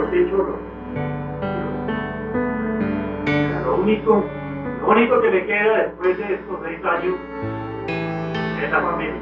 mejor dicho, lo único que me queda después de estos 6 años es la familia.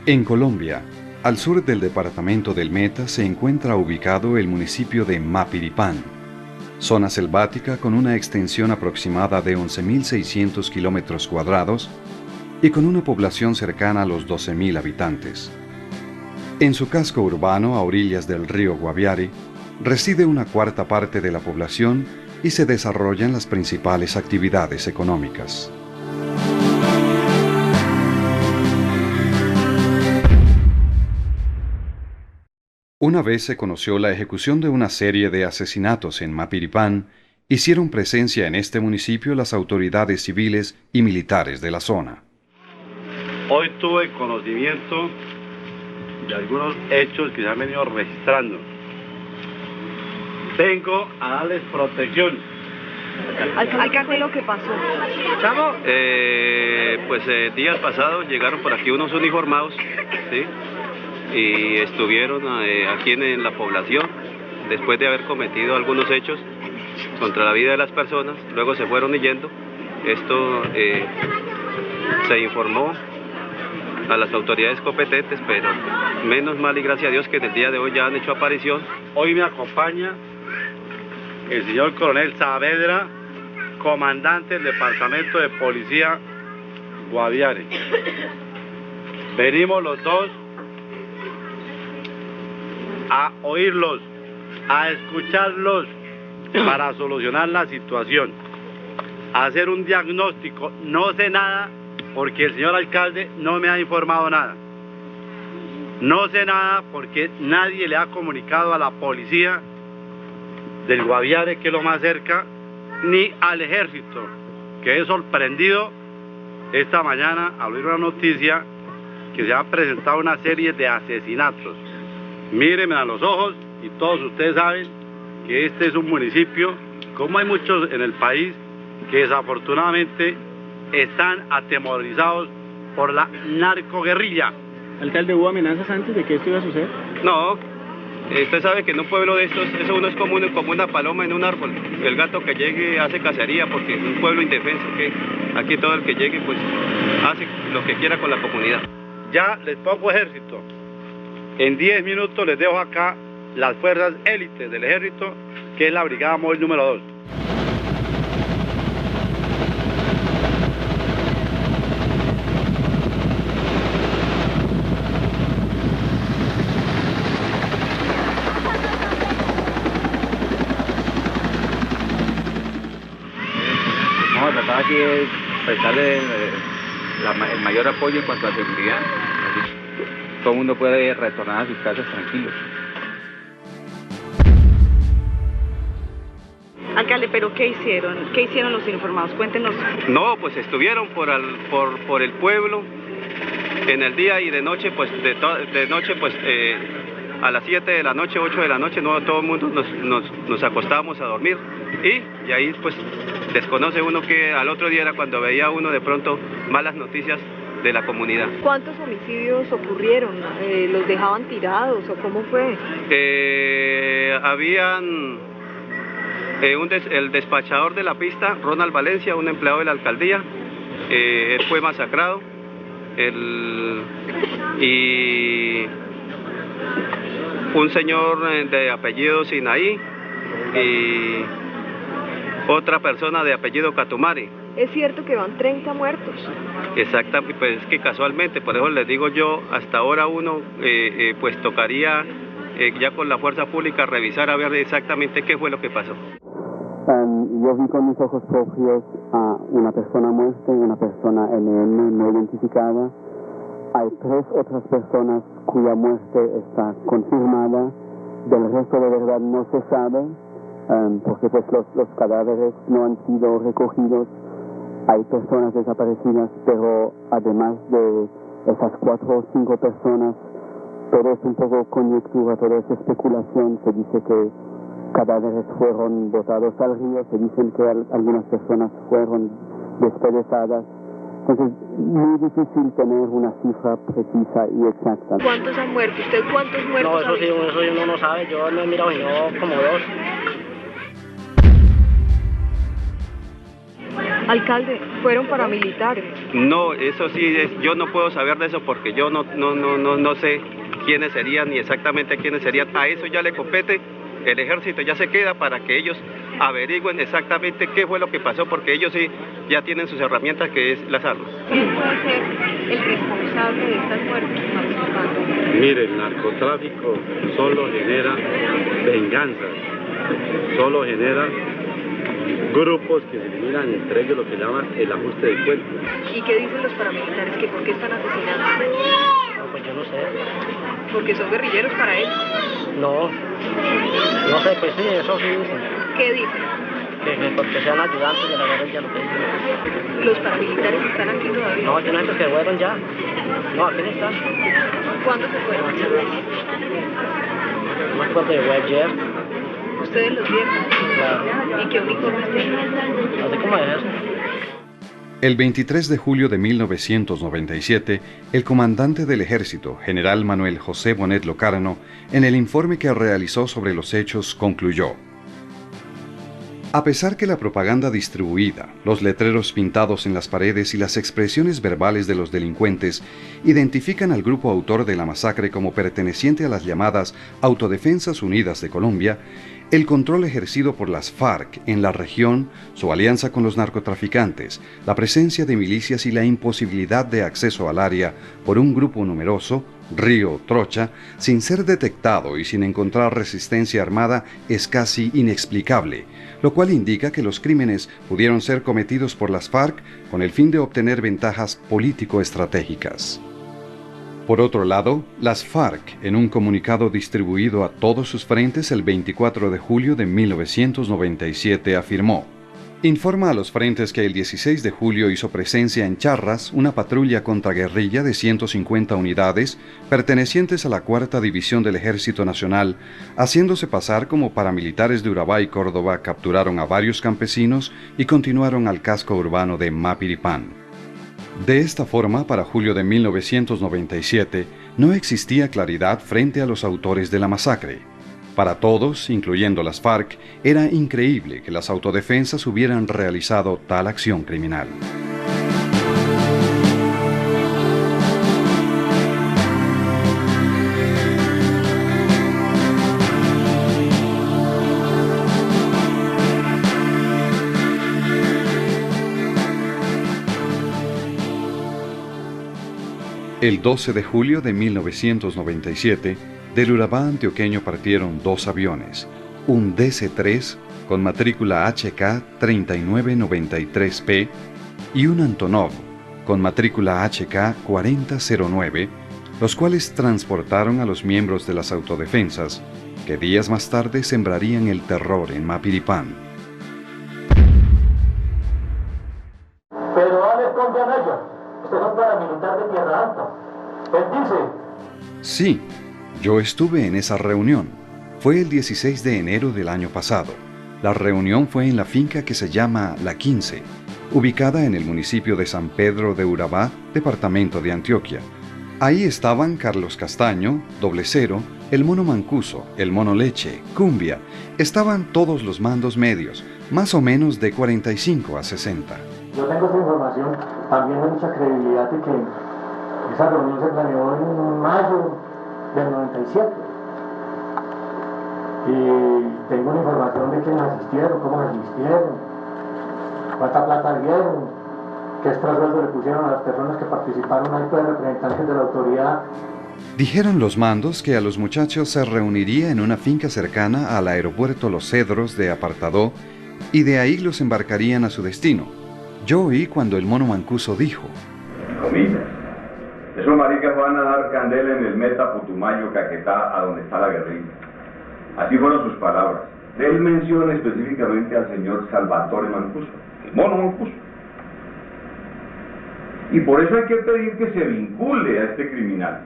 En Colombia, al sur del departamento del Meta se encuentra ubicado el municipio de Mapiripán, zona selvática con una extensión aproximada de 11.600 kilómetros cuadrados y con una población cercana a los 12.000 habitantes. En su casco urbano, a orillas del río Guaviare, reside una cuarta parte de la población y se desarrollan las principales actividades económicas. Una vez se conoció la ejecución de una serie de asesinatos en Mapiripán, hicieron presencia en este municipio las autoridades civiles y militares de la zona. Hoy tuve conocimiento de algunos hechos que se han venido registrando. Vengo a darles protección. ¿Qué fue lo que pasó? Días pasados llegaron por aquí unos uniformados, ¿sí? Y estuvieron aquí en la población después de haber cometido algunos hechos contra la vida de las personas. Luego se fueron yendo. Esto se informó a las autoridades competentes, pero menos mal y gracias a Dios que en el día de hoy ya han hecho aparición. Hoy me acompaña el señor coronel Saavedra, comandante del departamento de policía Guaviare. Venimos los dos a oírlos, a escucharlos para solucionar la situación, a hacer un diagnóstico. No sé nada porque el señor alcalde no me ha informado nada. No sé nada porque nadie le ha comunicado a la policía del Guaviare, que es lo más cerca, ni al ejército, que he sorprendido esta mañana al oír una noticia que se ha presentado una serie de asesinatos. Mírenme a los ojos y todos ustedes saben que este es un municipio, como hay muchos en el país, que desafortunadamente están atemorizados por la narcoguerrilla. Alcalde, ¿hubo amenazas antes de que esto iba a suceder? No, usted sabe que en un pueblo de estos, eso uno es como una paloma en un árbol. El gato que llegue hace cacería porque es un pueblo indefenso, que aquí todo el que llegue pues hace lo que quiera con la comunidad. Ya les pongo ejército. En 10 minutos les dejo acá las fuerzas élites del ejército, que es la brigada móvil número 2. Vamos a tratar aquí de prestarle el mayor apoyo en cuanto a seguridad. Así todo el mundo puede retornar a sus casas tranquilos. Alcalde, ¿pero qué hicieron? ¿Qué hicieron los uniformados? Cuéntenos. No, pues estuvieron por el pueblo en el día y de noche, pues a las 7 de la noche, 8 de la noche, no todo el mundo nos acostábamos a dormir y ahí pues desconoce uno que al otro día era cuando veía uno de pronto malas noticias de la comunidad. ¿Cuántos homicidios ocurrieron? ¿Los dejaban tirados o cómo fue? Habían el despachador de la pista, Ronald Valencia, un empleado de la alcaldía, él fue masacrado, y un señor de apellido Sinaí y otra persona de apellido Catumari. Es cierto que van 30 muertos. Exactamente, pues es que casualmente, por eso les digo yo, hasta ahora uno pues tocaría ya con la fuerza pública revisar a ver exactamente qué fue lo que pasó. Yo vi con mis ojos propios a una persona muerta, una persona NN no identificada. Hay 3 otras personas cuya muerte está confirmada. Del resto de verdad no se sabe, porque pues los cadáveres no han sido recogidos. Hay personas desaparecidas, pero además de esas 4 o 5 personas, todo es un poco conjetura, todo es especulación. Se dice que cadáveres fueron botados al río, se dicen que algunas personas fueron despedazadas. Entonces, muy difícil tener una cifra precisa y exacta. ¿Cuántos han muerto? ¿Usted cuántos muertos No, ha visto? eso uno no sabe, yo no he mirado sino como 2. Alcalde, fueron paramilitares. No, eso sí, yo no puedo saber de eso porque yo no sé quiénes serían ni exactamente quiénes serían. A eso ya le compete, el ejército ya se queda para que ellos averigüen exactamente qué fue lo que pasó, porque ellos sí ya tienen sus herramientas, que es las armas. ¿Quién puede ser el responsable de estas muertes? Mire, el narcotráfico solo genera venganza, solo genera grupos que se eliminan entre ellos lo que llaman el ajuste de cuentas. ¿Y qué dicen los paramilitares? ¿Que por qué están asesinando? No, pues yo no sé. ¿Porque son guerrilleros para ellos? No sé, pues sí, eso sí dicen. ¿Qué dicen? Que porque sean ayudantes de la guerrilla, lo que dicen. ¿Los paramilitares están aquí todavía? No, yo no sé que fueron ya. No, aquí no están. ¿Cuándo se fueron? No me acuerdo de ayer. ¿Ustedes los vieron? Claro. ¿Y qué uniformes tienen? Así como es eso. El 23 de julio de 1997, el comandante del ejército, general Manuel José Bonet Locarno, en el informe que realizó sobre los hechos, concluyó: a pesar que la propaganda distribuida, los letreros pintados en las paredes y las expresiones verbales de los delincuentes identifican al grupo autor de la masacre como perteneciente a las llamadas Autodefensas Unidas de Colombia, el control ejercido por las FARC en la región, su alianza con los narcotraficantes, la presencia de milicias y la imposibilidad de acceso al área por un grupo numeroso, Río Trocha, sin ser detectado y sin encontrar resistencia armada, es casi inexplicable, lo cual indica que los crímenes pudieron ser cometidos por las FARC con el fin de obtener ventajas político-estratégicas. Por otro lado, las FARC, en un comunicado distribuido a todos sus frentes el 24 de julio de 1997, afirmó: informa a los frentes que el 16 de julio hizo presencia en Charras una patrulla contraguerrilla de 150 unidades pertenecientes a la 4ª División del Ejército Nacional, haciéndose pasar como paramilitares de Urabá y Córdoba, capturaron a varios campesinos y continuaron al casco urbano de Mapiripán. De esta forma, para julio de 1997, no existía claridad frente a los autores de la masacre. Para todos, incluyendo las FARC, era increíble que las autodefensas hubieran realizado tal acción criminal. El 12 de julio de 1997, del Urabá antioqueño partieron 2 aviones, un DC-3 con matrícula HK 3993P y un Antonov con matrícula HK 4009, los cuales transportaron a los miembros de las autodefensas, que días más tarde sembrarían el terror en Mapiripán. Pero dale contra ellos. Usted es un paramilitar de Tierra Alta. Él dice... Sí, yo estuve en esa reunión. Fue el 16 de enero del año pasado. La reunión fue en la finca que se llama La 15, ubicada en el municipio de San Pedro de Urabá, departamento de Antioquia. Ahí estaban Carlos Castaño, Doble Cero, el Mono Mancuso, el Mono Leche, Cumbia. Estaban todos los mandos medios, más o menos de 45 a 60. Yo tengo esa información, también hay mucha credibilidad de que esa reunión se planeó en mayo del 97. Y tengo una información de quiénes asistieron, cómo asistieron, cuánta plata dieron, qué extrasueldo le pusieron a las personas que participaron ahí, pues representantes de la autoridad. Dijeron los mandos que a los muchachos se reuniría en una finca cercana al aeropuerto Los Cedros de Apartadó y de ahí los embarcarían a su destino. Yo oí cuando el mono Mancuso dijo: comillas, esos maricas van a dar candela en el Meta, Putumayo, Caquetá, a donde está la guerrilla. Así fueron sus palabras. Él menciona específicamente al señor Salvatore Mancuso, el mono Mancuso. Y por eso hay que pedir que se vincule a este criminal.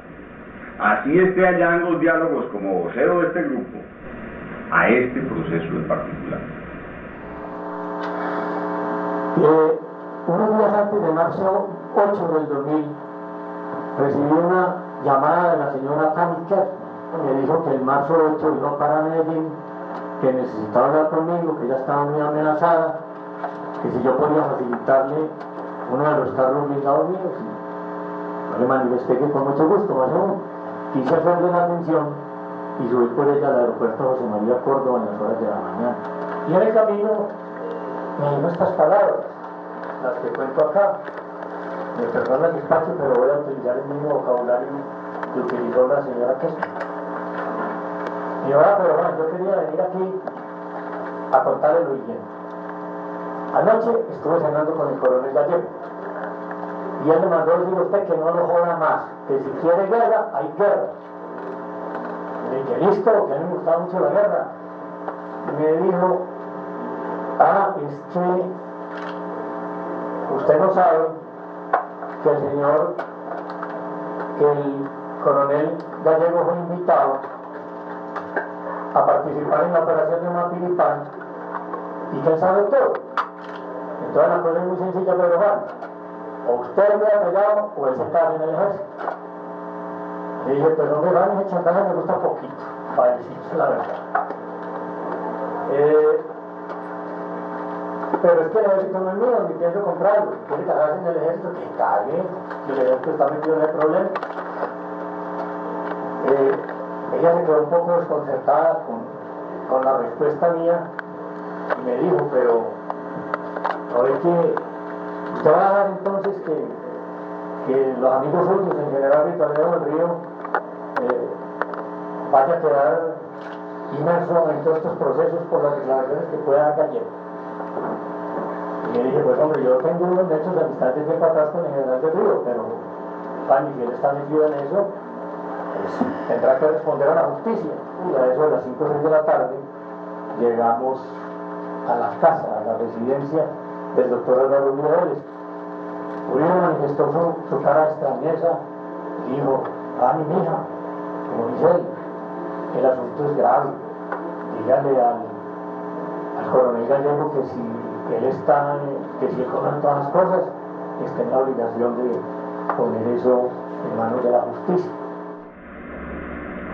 Así esté allá en los diálogos como vocero de este grupo, a este proceso en particular. Unos días antes de marzo 8 del 2000, recibí una llamada de la señora Cami Kerr. Me dijo que el marzo 8 iba para Medellín, que necesitaba hablar conmigo, que ella estaba muy amenazada, que si yo podía facilitarle uno de los carros blindados míos. Yo le manifesté que con mucho gusto, más aún, quise hacerle la atención y subí por ella al aeropuerto José María Córdoba en las horas de la mañana. Y en el camino me dijo estas palabras, las que cuento acá. Me perdona el despacho, pero voy a utilizar el mismo vocabulario que utilizó la señora Kessler. Y ahora, pero bueno, yo quería venir aquí a contarle lo siguiente. Anoche estuve cenando con el coronel Gallego y él me mandó decir a usted que no lo joda más, que si quiere guerra, hay guerra. Le dije, listo, que a mí me gustaba mucho la guerra. Y me dijo, es que usted no sabe que el coronel Gallego fue invitado a participar en la operación de Mapiripán y que él sabe todo. Entonces la cosa es muy sencilla, pero bueno, o usted me ha callado o él se cae en el ejército. Le dije, pero hombre, van, ese chantaje me gusta poquito, para decirse la verdad. Pero es que el ejército no es mío, ni pienso comprarlo. Si quiere cagarse en el ejército, que cague, que el ejército está metido en el problema. Ella se quedó un poco desconcertada con la respuesta mía y me dijo, pero no es que usted va a dejar entonces que los amigos suyos, en general Ritorneo del Río, vaya a quedar inmerso en todos estos procesos por las declaraciones que pueda dar Gallego. Y le dije, pues hombre, yo tengo unos nexos de amistad desde tiempo atrás con el general del Río, pero Fanny, si él está metido en eso, pues, tendrá que responder a la justicia. Y a eso de las 5 o 6 de la tarde llegamos a la casa, a la residencia del doctor Álvaro Uribe. Uribe manifestó su cara de extrañeza y dijo, Fanny, mija, como dice él, el asunto es grave. Dígale al coronel Gallego que si él conoce todas las cosas, está en la obligación de poner eso en manos de la justicia.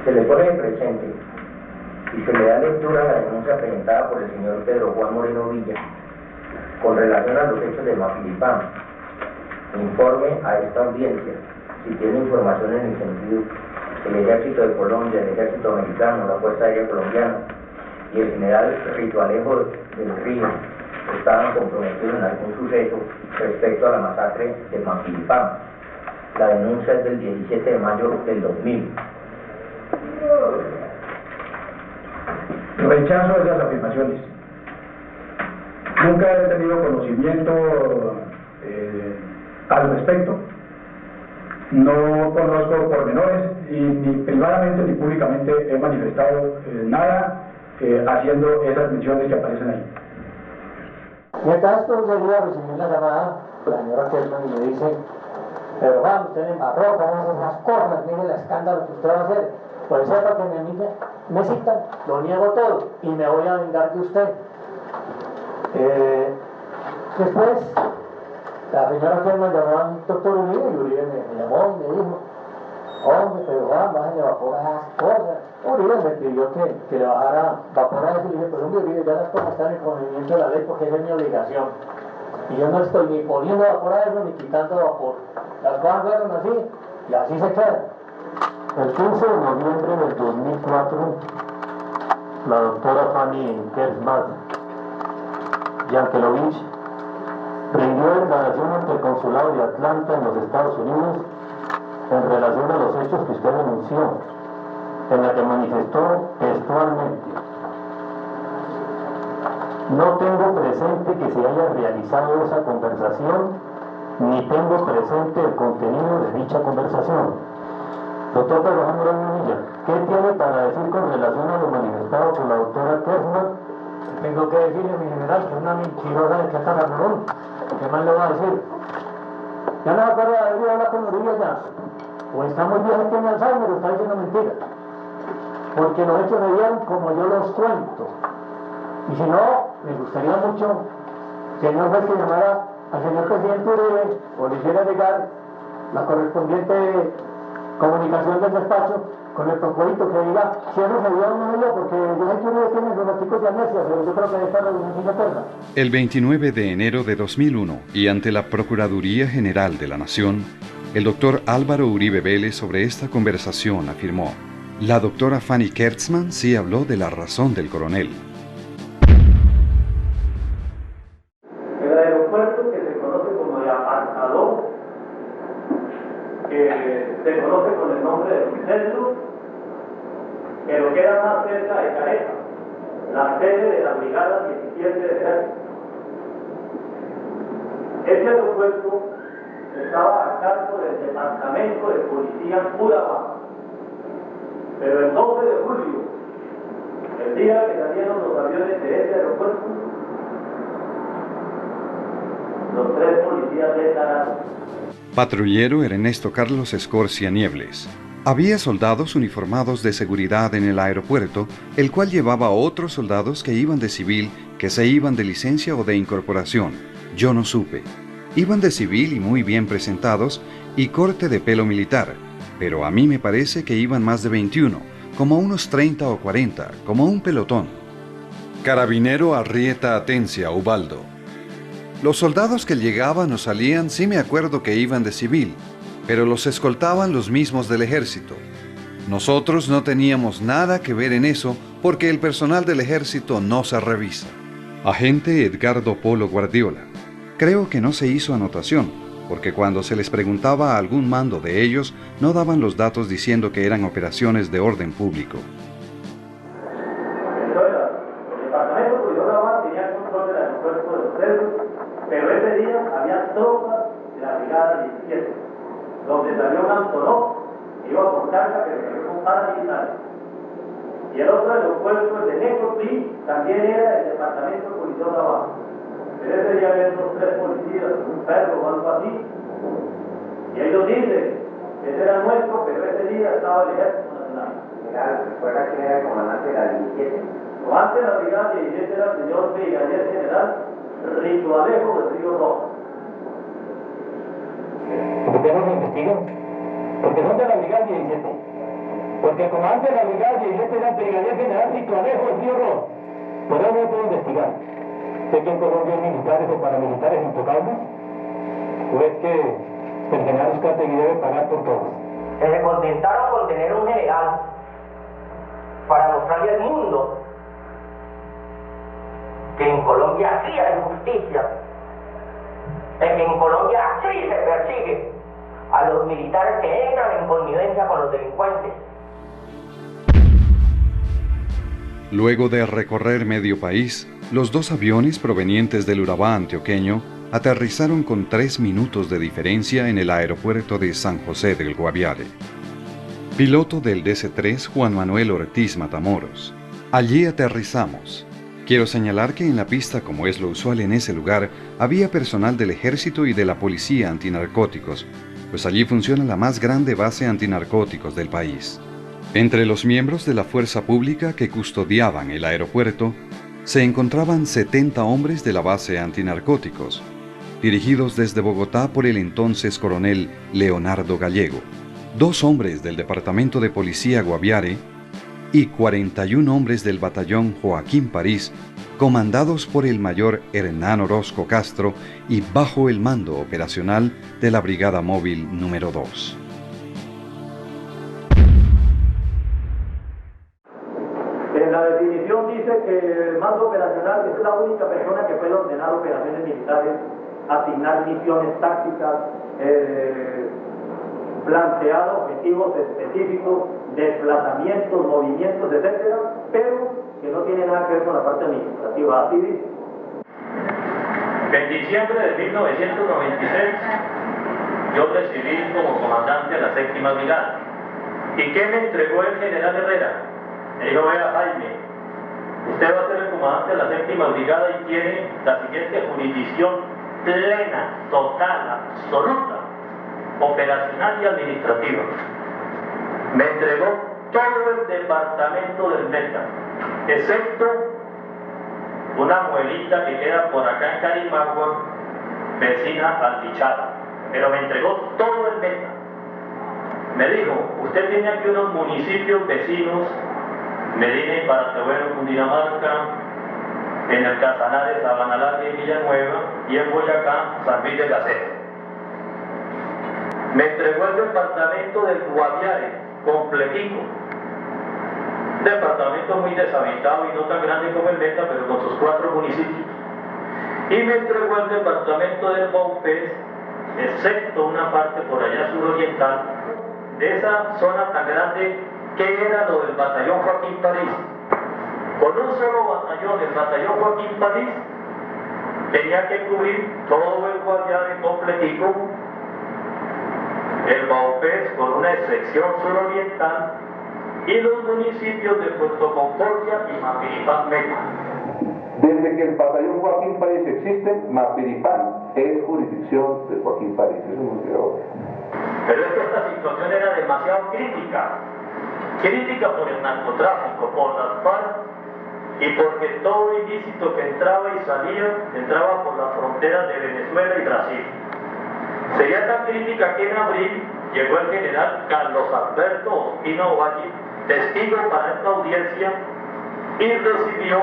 Se le pone de presente y se le da lectura a la denuncia presentada por el señor Pedro Juan Moreno Villa con relación a los hechos de Mapiripán. Informe a esta audiencia si tiene información en el sentido el Ejército de Colombia, el Ejército Mexicano, la Fuerza Aérea Colombiana y el general Rito Alejo del Río estaban comprometidos en algún suceso respecto a la masacre de Mapiripán. La denuncia es del 17 de mayo del 2000. Rechazo esas afirmaciones. Nunca he tenido conocimiento al respecto. No conozco pormenores y ni privadamente ni públicamente he manifestado nada haciendo esas menciones que aparecen ahí. Mientras esto sucedía, recibí una llamada de la señora Kerman y me dice, pero Juan, usted me embarró, ¿cómo hace esas cosas? Mire el escándalo que usted va a hacer. Pues sepa que me citan, lo niego todo y me voy a vengar de usted. Después, la señora Kerman llamó al doctor Uribe y Uribe me llamó y me dijo, hombre, pero Juan, bájale vapor a esas cosas. Uribe me pidió que le bajara vapor a eso y le dije, pues hombre, Uribe, ya las cosas están en el conocimiento de la ley porque esa es mi obligación. Y yo no estoy ni poniendo vapor a eso ni quitando vapor. Las cosas fueron así y así se quedan. El 15 de noviembre del 2004, la doctora Fanny Kersbach Yankelovich rindió declaración ante el Consulado de Atlanta en los Estados Unidos en relación a los hechos que usted denunció, en la que manifestó textualmente: No tengo presente que se haya realizado esa conversación, ni tengo presente el contenido de dicha conversación. Doctor Pedro Juan Moreno Villa, ¿qué tiene para decir con relación a lo manifestado por la doctora Kershman? Tengo que decirle, mi general, que es una mentirosa de Catarramón. ¿Qué más le voy a decir? Ya no me acuerdo de haber ido a hablar con Uribe ya. O está muy viejo, tiene Alzheimer, o está diciendo mentiras. Porque los hechos se dieron como yo los cuento. Y si no, me gustaría mucho, señor juez, que llamara al señor presidente Uribe o le hiciera llegar la correspondiente comunicación del despacho con el procurador que diga si eso se dio o no se dio, porque yo sé que Uribe tiene sus artículos de amnesia, pero yo creo que esta reunión sí se acuerda. El 29 de enero de 2001, y ante la Procuraduría General de la Nación, el doctor Álvaro Uribe Vélez sobre esta conversación afirmó: la doctora Fanny Kershman sí habló de la razón del coronel. El aeropuerto que se conoce como el apartador, que se conoce con el nombre de Los Centros, pero queda más cerca de Caleta, la sede de la Brigada 17 de Ejército. Ese aeropuerto estaba a cargo del Departamento de Policía Urabá. Pero el 12 de julio, el día que salieron los aviones de ese aeropuerto, los 3 policías declararon. Patrullero Ernesto Carlos Escorcia Niebles. Había soldados uniformados de seguridad en el aeropuerto, el cual llevaba a otros soldados que iban de civil, que se iban de licencia o de incorporación. Yo no supe. Iban de civil y muy bien presentados y corte de pelo militar, pero a mí me parece que iban más de 21, como unos 30 o 40, como un pelotón. Carabinero Arrieta Atencia, Ubaldo. Los soldados que llegaban o salían sí me acuerdo que iban de civil, pero los escoltaban los mismos del ejército. Nosotros no teníamos nada que ver en eso porque el personal del ejército no se revisa. Agente Edgardo Polo Guardiola. Creo que no se hizo anotación, porque cuando se les preguntaba a algún mando de ellos, no daban los datos diciendo que eran operaciones de orden público. Entonces, el Departamento de Policía Urabá tenía control del aeropuerto de Los Cerros, pero ese día había tropas de la Brigada 17, donde salió un Antonov, que iba con carga, pero salió con paramilitares. Y el otro aeropuerto, el de Necoclí, también era del Departamento de Policía Urabá. Pero ese día había otros 3 policías, un perro o algo así. Y ellos dicen, ese era nuestro, pero ese día estaba el Ejército Nacional. ¿Recuerda quién era el comandante de la 17? Comandante de la Brigada 17 era el señor Brigadier General Rito Alejo del Río Rojo. ¿Por qué no se investigan? Porque son de la Brigada 17. Porque el comandante de la Brigada 17 era el Brigadier General Rito Alejo del Río Rojo. Por eso no puedo investigar. ¿Sé que en Colombia hay militares o paramilitares intocables? ¿O es que el general Uzcategui debe pagar por todos? Se contentaron con tener un general para mostrarle al mundo que en Colombia sí hay justicia, que en Colombia sí se persigue a los militares que entran en connivencia con los delincuentes. Luego de recorrer medio país, los 2 aviones provenientes del Urabá antioqueño aterrizaron con 3 minutos de diferencia en el aeropuerto de San José del Guaviare. Piloto del DC-3 Juan Manuel Ortiz Matamoros. Allí aterrizamos. Quiero señalar que en la pista, como es lo usual en ese lugar, había personal del ejército y de la policía antinarcóticos, pues allí funciona la más grande base antinarcóticos del país. Entre los miembros de la fuerza pública que custodiaban el aeropuerto, se encontraban 70 hombres de la base antinarcóticos, dirigidos desde Bogotá por el entonces coronel Leonardo Gallego, 2 hombres del Departamento de Policía Guaviare y 41 hombres del batallón Joaquín París, comandados por el mayor Hernán Orozco Castro y bajo el mando operacional de la Brigada Móvil número 2. En la definición dice que el mando operacional es la única persona que puede ordenar operaciones militares, asignar misiones tácticas, plantear objetivos específicos, desplazamientos, movimientos, etcétera, pero que no tiene nada que ver con la parte administrativa. Así dice. En diciembre de 1996 yo recibí como comandante a la 7ª Brigada. ¿Y qué me entregó el general Herrera? Me dijo: vea, Jaime, usted va a ser el comandante de la 7ª Brigada y tiene la siguiente jurisdicción plena, total, absoluta, operacional y administrativa. Me entregó todo el departamento del Meta, excepto una muelita que queda por acá en Carimagua, vecina al Bichara, pero me entregó todo el Meta. Me dijo: usted tiene aquí unos municipios vecinos, Medina y Paratebueno, Cundinamarca, en el Casanare, Sabana Larga y Villanueva, y en Boyacá, San Luis de Gaceta. Me entregó el departamento del Guaviare, completico. Departamento muy deshabitado y no tan grande como el Meta, pero con sus 4 municipios. Y me entregó el departamento del Baupés, excepto una parte por allá suroriental, de esa zona tan grande que era lo del batallón Joaquín París. Con un solo batallón, el batallón Joaquín París, tenía que cubrir todo el Guaviare completico, el Baupés con una sección suroriental y los municipios de Puerto Concordia y Mapiripán Meta. Desde que el batallón Joaquín París existe, Mapiripán es jurisdicción de Joaquín París. Eso no se obvio. Pero es que esta situación era demasiado crítica. Crítica por el narcotráfico, por las FARC y porque todo ilícito que entraba y salía, entraba por las fronteras de Venezuela y Brasil. Sería tan crítica que en abril llegó el general Carlos Alberto Ospino Valle, testigo para esta audiencia, y recibió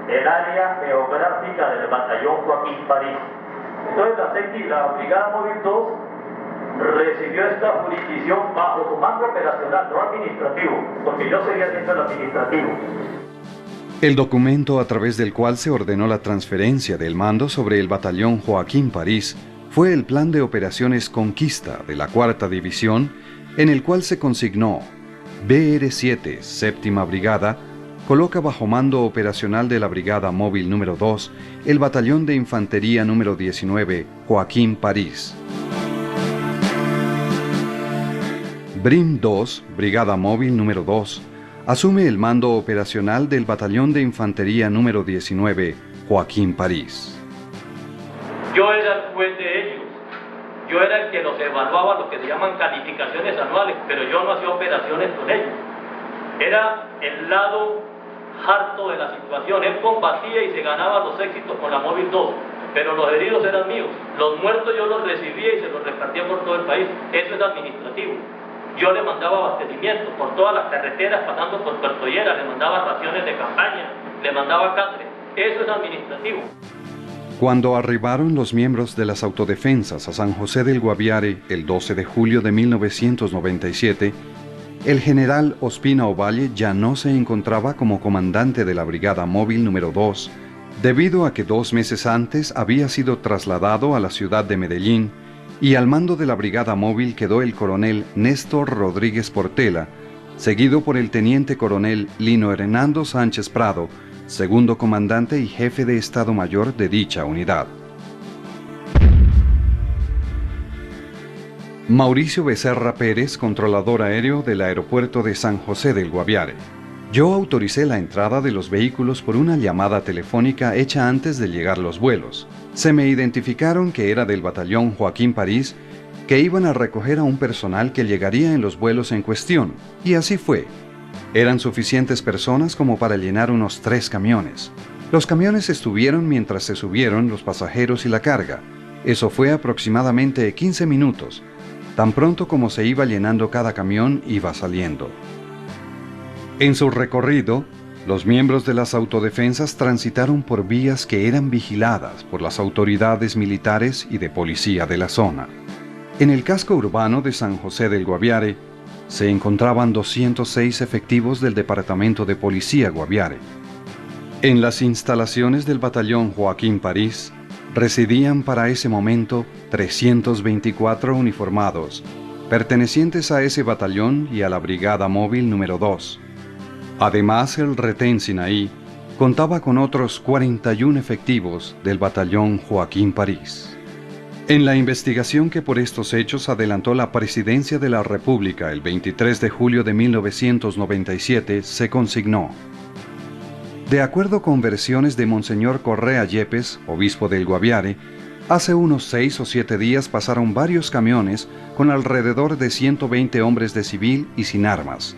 el área geográfica del batallón Joaquín París. Entonces la Brigada Móvil 2 recibió esta jurisdicción bajo su mando operacional, no administrativo, porque yo seguía siendo el administrativo. El documento a través del cual se ordenó la transferencia del mando sobre el batallón Joaquín París fue el Plan de Operaciones Conquista de la 4ª División, en el cual se consignó: BR-7, 7ª Brigada, coloca bajo mando operacional de la Brigada Móvil número 2 el Batallón de Infantería número 19, Joaquín París. BRIM 2, Brigada Móvil número 2, asume el mando operacional del Batallón de Infantería número 19, Joaquín París. Yo era el juez de ellos, yo era el que los evaluaba, lo que se llaman calificaciones anuales, pero yo no hacía operaciones con ellos. Era el lado harto de la situación. Él combatía y se ganaba los éxitos con la Móvil 2, pero los heridos eran míos. Los muertos yo los recibía y se los repartía por todo el país. Eso es administrativo. Yo le mandaba abastecimiento por todas las carreteras, pasando por Puerto Lleras, le mandaba raciones de campaña, le mandaba catre. Eso es administrativo. Cuando arribaron los miembros de las autodefensas a San José del Guaviare el 12 de julio de 1997, el general Ospina Ovalle ya no se encontraba como comandante de la Brigada Móvil número 2, debido a que 2 meses antes había sido trasladado a la ciudad de Medellín, y al mando de la Brigada Móvil quedó el coronel Néstor Rodríguez Portela, seguido por el teniente coronel Lino Hernando Sánchez Prado, segundo comandante y jefe de Estado Mayor de dicha unidad. Mauricio Becerra Pérez, controlador aéreo del aeropuerto de San José del Guaviare. Yo autoricé la entrada de los vehículos por una llamada telefónica hecha antes de llegar los vuelos. Se me identificaron que era del batallón Joaquín París, que iban a recoger a un personal que llegaría en los vuelos en cuestión, y así fue. Eran suficientes personas como para llenar unos 3 camiones. Los camiones estuvieron mientras se subieron los pasajeros y la carga. Eso fue aproximadamente 15 minutos. Tan pronto como se iba llenando cada camión, iba saliendo. En su recorrido, los miembros de las autodefensas transitaron por vías que eran vigiladas por las autoridades militares y de policía de la zona. En el casco urbano de San José del Guaviare, se encontraban 206 efectivos del Departamento de Policía Guaviare. En las instalaciones del batallón Joaquín París, residían para ese momento 324 uniformados, pertenecientes a ese batallón y a la Brigada Móvil número 2. Además, el retén Sinaí contaba con otros 41 efectivos del batallón Joaquín París. En la investigación que por estos hechos adelantó la Presidencia de la República el 23 de julio de 1997, se consignó: de acuerdo con versiones de Monseñor Correa Yepes, obispo del Guaviare, hace unos 6 o 7 días pasaron varios camiones con alrededor de 120 hombres de civil y sin armas.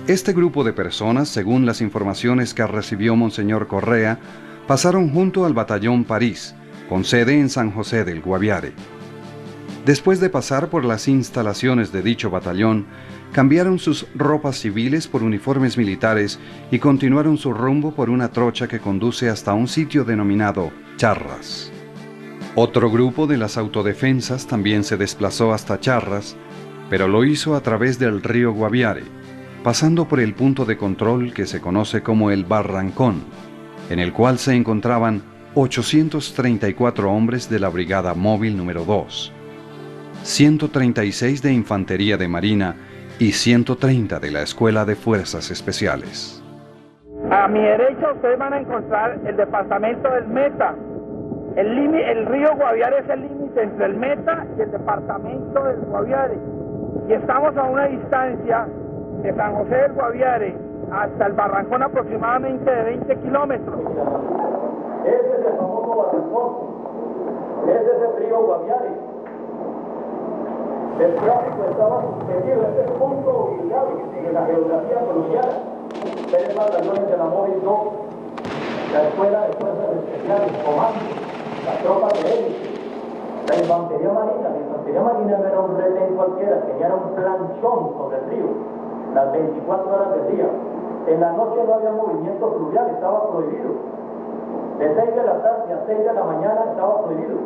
Este grupo de personas, según las informaciones que recibió Monseñor Correa, pasaron junto al batallón París, con sede en San José del Guaviare. Después de pasar por las instalaciones de dicho batallón, cambiaron sus ropas civiles por uniformes militares y continuaron su rumbo por una trocha que conduce hasta un sitio denominado Charras. Otro grupo de las autodefensas también se desplazó hasta Charras, pero lo hizo a través del río Guaviare, pasando por el punto de control que se conoce como el Barrancón, en el cual se encontraban 834 hombres de la Brigada Móvil número 2, 136 de Infantería de Marina y 130 de la Escuela de Fuerzas Especiales. A mi derecha ustedes van a encontrar el departamento del Meta. El río Guaviare es el límite entre el Meta y el departamento del Guaviare. Y estamos a una distancia de San José del Guaviare hasta el Barrancón aproximadamente de 20 kilómetros. Ese es el famoso Barrancón, ese es el río Guaviare. El tráfico estaba suspendido, este es punto ubicado en la geografía colombiana. Tres batallones de la Móvil 2, la Escuela de Fuerzas Especiales, Comando, las tropas de élite, la Infantería Marina. La Infantería Marina no era un retén cualquiera, tenía un planchón sobre el río, las 24 horas del día. En la noche no había movimiento fluvial, estaba prohibido. De 6 de la tarde a 6 de la mañana estaba prohibido.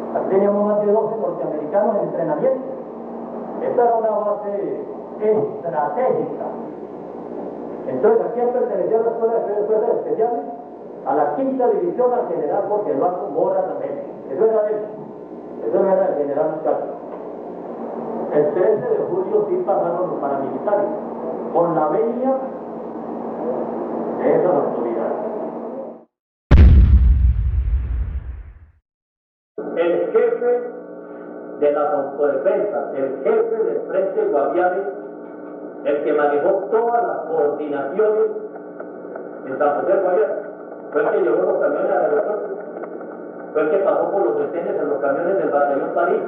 Aquí teníamos más de 12 norteamericanos en entrenamiento. Esta era una base estratégica. Entonces, ¿a quién pertenecía la Escuela de Fuerzas Especiales? A la 5ª División, al general Jorge Eduardo Mora Ramírez. Eso era él. Eso no era el general Castro. El 13 de julio sí pasaron los paramilitares, con la venia de esas autoridades. El jefe de las autodefensas, el jefe del Frente Guaviare, el que manejó todas las coordinaciones en San José del Guaviare, fue el que llevó los camiones al aeropuerto, fue el que pasó por los detenes en los camiones del batallón París,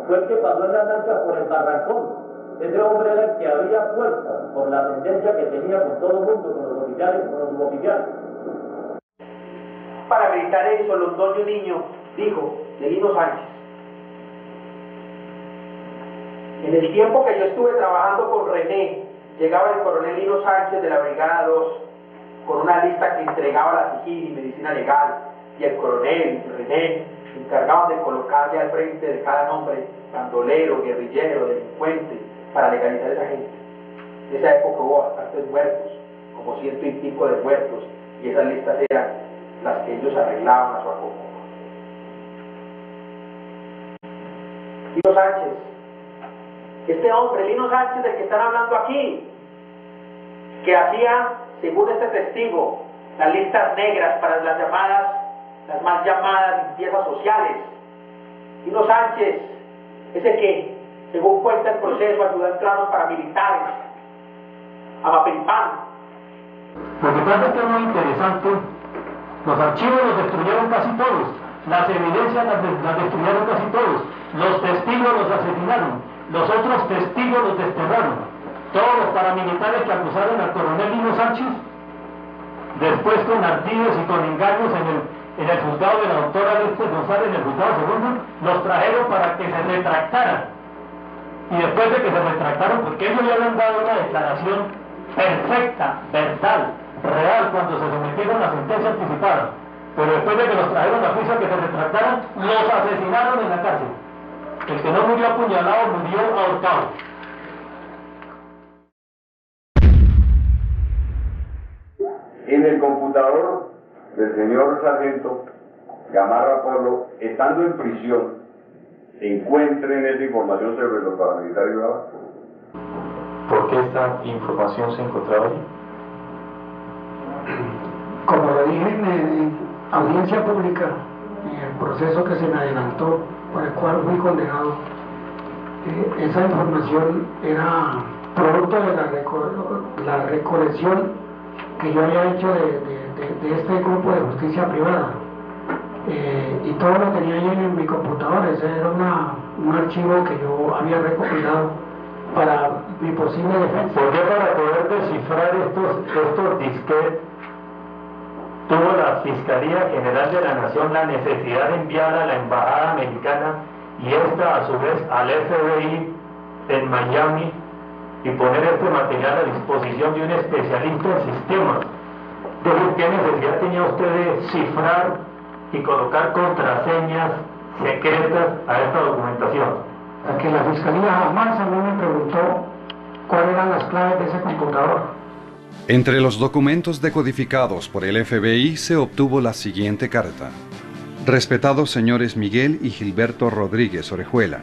fue el que pasó en la lancha por el Barrancón. Ese hombre era el que abría puertas por la tendencia que tenía con todo el mundo, con los oficiales, con los suboficiales. Paramilitar eso, Londoño Niño, dijo de Lino Sánchez: en el tiempo que yo estuve trabajando con René, llegaba el coronel Lino Sánchez de la Brigada 2 con una lista que entregaba la sigil y medicina legal, y el coronel René se encargaban de colocarle al frente de cada nombre bandolero, guerrillero, delincuente, para legalizar a esa gente. En esa época hubo bastantes muertos, como 100 y pico de muertos, y esas listas eran las que ellos arreglaban a su acomodo. Lino Sánchez, este hombre, Lino Sánchez, del que están hablando aquí, que hacía, según este testigo, las listas negras para las mal llamadas limpiezas sociales. Lino Sánchez, ese que, según cuenta el proceso, ayudó a entrar a los paramilitares a Mapiripán. Lo que pasa es que es muy interesante. Los archivos los destruyeron casi todos, las evidencias las destruyeron casi todos, los testigos los asesinaron, los otros testigos los desterraron. Todos los paramilitares que acusaron al coronel Lino Sánchez, después con ardides y con engaños en el juzgado de la doctora Lester González, en el juzgado segundo, los trajeron para que se retractaran. Y después de que se retractaron, porque ellos le habían dado una declaración perfecta, verdad, real, cuando se sometieron a sentencia anticipada, pero después de que los trajeron a juicio que se retractaran, los asesinaron en la cárcel. El que no murió apuñalado murió ahorcado. En el computador del señor sargento Gamarra Polo, estando en prisión, encuentren esa información sobre los paramilitares. ¿Por qué esta información se encontraba allí? lo dije en audiencia pública, en el proceso que se me adelantó, por el cual fui condenado, esa información era producto de la recolección que yo había hecho de este grupo de justicia privada. Y todo lo tenía ahí en mi computador. Ese era un archivo que yo había recopilado para mi posible defensa. ¿Por qué para poder descifrar estos disquetes tuvo la Fiscalía General de la Nación la necesidad de enviar a la Embajada Americana y esta a su vez al FBI en Miami y poner este material a disposición de un especialista en sistemas? ¿Qué necesidad tenía usted de cifrar y colocar contraseñas secretas a esta documentación? A que la Fiscalía jamás a mí me preguntó cuáles eran las claves de ese computador. Entre los documentos decodificados por el FBI se obtuvo la siguiente carta. Respetados señores Miguel y Gilberto Rodríguez Orejuela,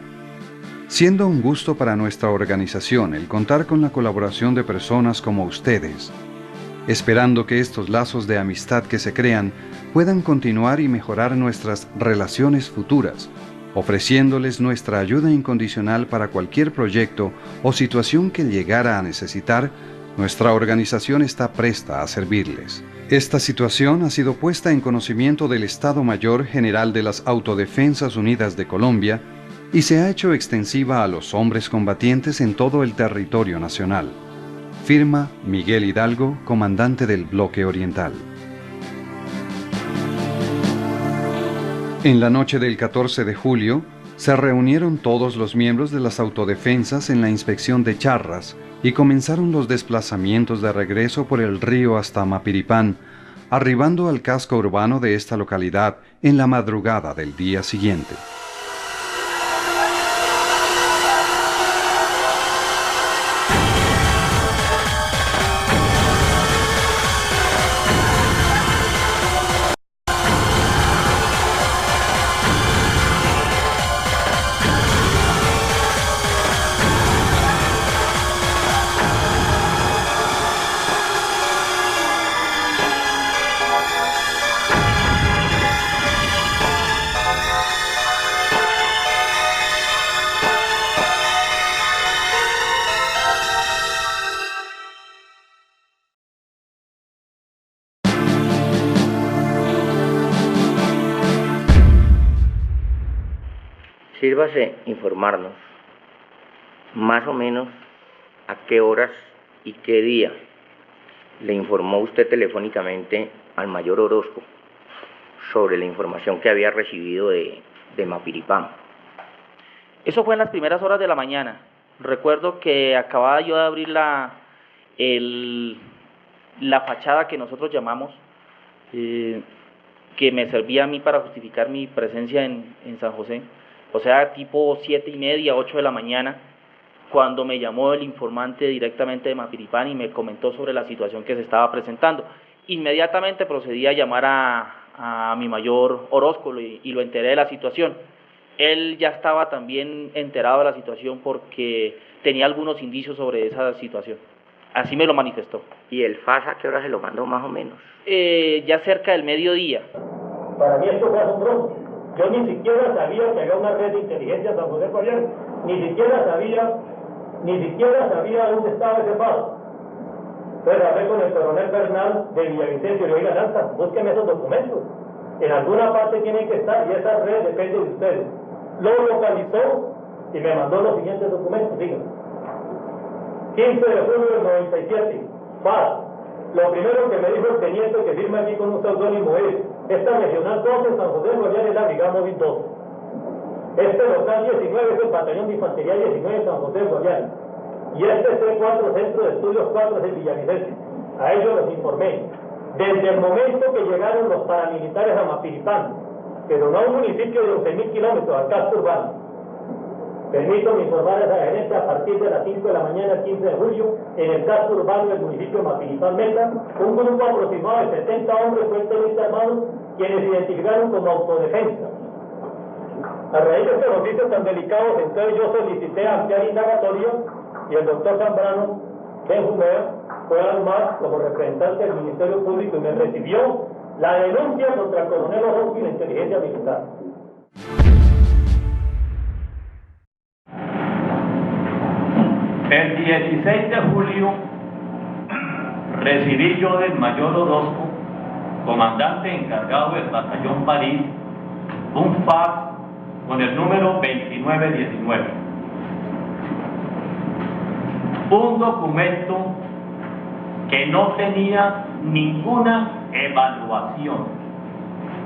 siendo un gusto para nuestra organización el contar con la colaboración de personas como ustedes, esperando que estos lazos de amistad que se crean puedan continuar y mejorar nuestras relaciones futuras, ofreciéndoles nuestra ayuda incondicional para cualquier proyecto o situación que llegara a necesitar. Nuestra organización está presta a servirles. Esta situación ha sido puesta en conocimiento del Estado Mayor General de las Autodefensas Unidas de Colombia y se ha hecho extensiva a los hombres combatientes en todo el territorio nacional. Firma Miguel Hidalgo, comandante del Bloque Oriental. En la noche del 14 de julio, se reunieron todos los miembros de las autodefensas en la inspección de Charras y comenzaron los desplazamientos de regreso por el río hasta Mapiripán, arribando al casco urbano de esta localidad en la madrugada del día siguiente. Sírvase informarnos más o menos a qué horas y qué día le informó usted telefónicamente al mayor Orozco sobre la información que había recibido de Mapiripán. Eso fue en las primeras horas de la mañana. Recuerdo que acababa yo de abrir la fachada que nosotros llamamos, que me servía a mí para justificar mi presencia en San José. O sea, tipo 7:30, 8 de la mañana, cuando me llamó el informante directamente de Mapiripán y me comentó sobre la situación que se estaba presentando. Inmediatamente procedí a llamar a mi mayor Orozco y lo enteré de la situación. Él ya estaba también enterado de la situación porque tenía algunos indicios sobre esa situación. Así me lo manifestó. ¿Y el FAS a qué hora se lo mandó más o menos? Ya cerca del mediodía. Para mí esto fue asombroso. Yo ni siquiera sabía que había una red de inteligencia San José Fabián, ni siquiera sabía dónde estaba ese FAS. Entonces hablé con el coronel Bernal de Villavicencio y le dije, Lanza, búsqueme esos documentos. En alguna parte tienen que estar y esa red depende de ustedes. Lo localizó y me mandó los siguientes documentos, díganme. 15 de julio del 97, FAS. Lo primero que me dijo el teniente que firma aquí con un seudónimo es: esta regional 12 San José Guayán es la brigada móvil 12. Este local 19 es el batallón de infantería 19 San José Guayán. Y este C4 Centro de Estudios 4 es el Villavicencio. A ellos los informé. Desde el momento que llegaron los paramilitares a Mapiripán, pero no a un municipio de 11.000 kilómetros, al casco urbano. Permítame informar a esa gerente a partir de las 5 de la mañana el 15 de julio, en el casco urbano del municipio de Mapiripán Meta, un grupo aproximado de 70 hombres fuertemente armados, quienes se identificaron como autodefensa. A raíz de estos oficios tan delicados, entonces yo solicité ampliar indagatoria y el doctor Zambrano, Ben Jumer, fue al MAS como representante del Ministerio Público y me recibió la denuncia contra el coronel Orozco y la inteligencia militar. El 16 de julio recibí yo del mayor Orozco, comandante encargado del batallón París, un fax con el número 2919. Un documento que no tenía ninguna evaluación.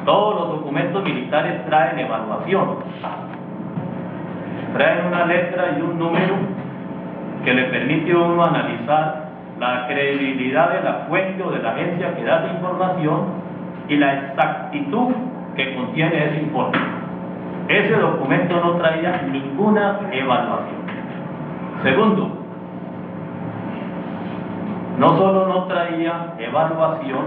Todos los documentos militares traen evaluación. Traen una letra y un número que le permite a uno analizar la credibilidad de la fuente o de la agencia que da la información y la exactitud que contiene ese informe. Ese documento no traía ninguna evaluación. Segundo, no solo no traía evaluación,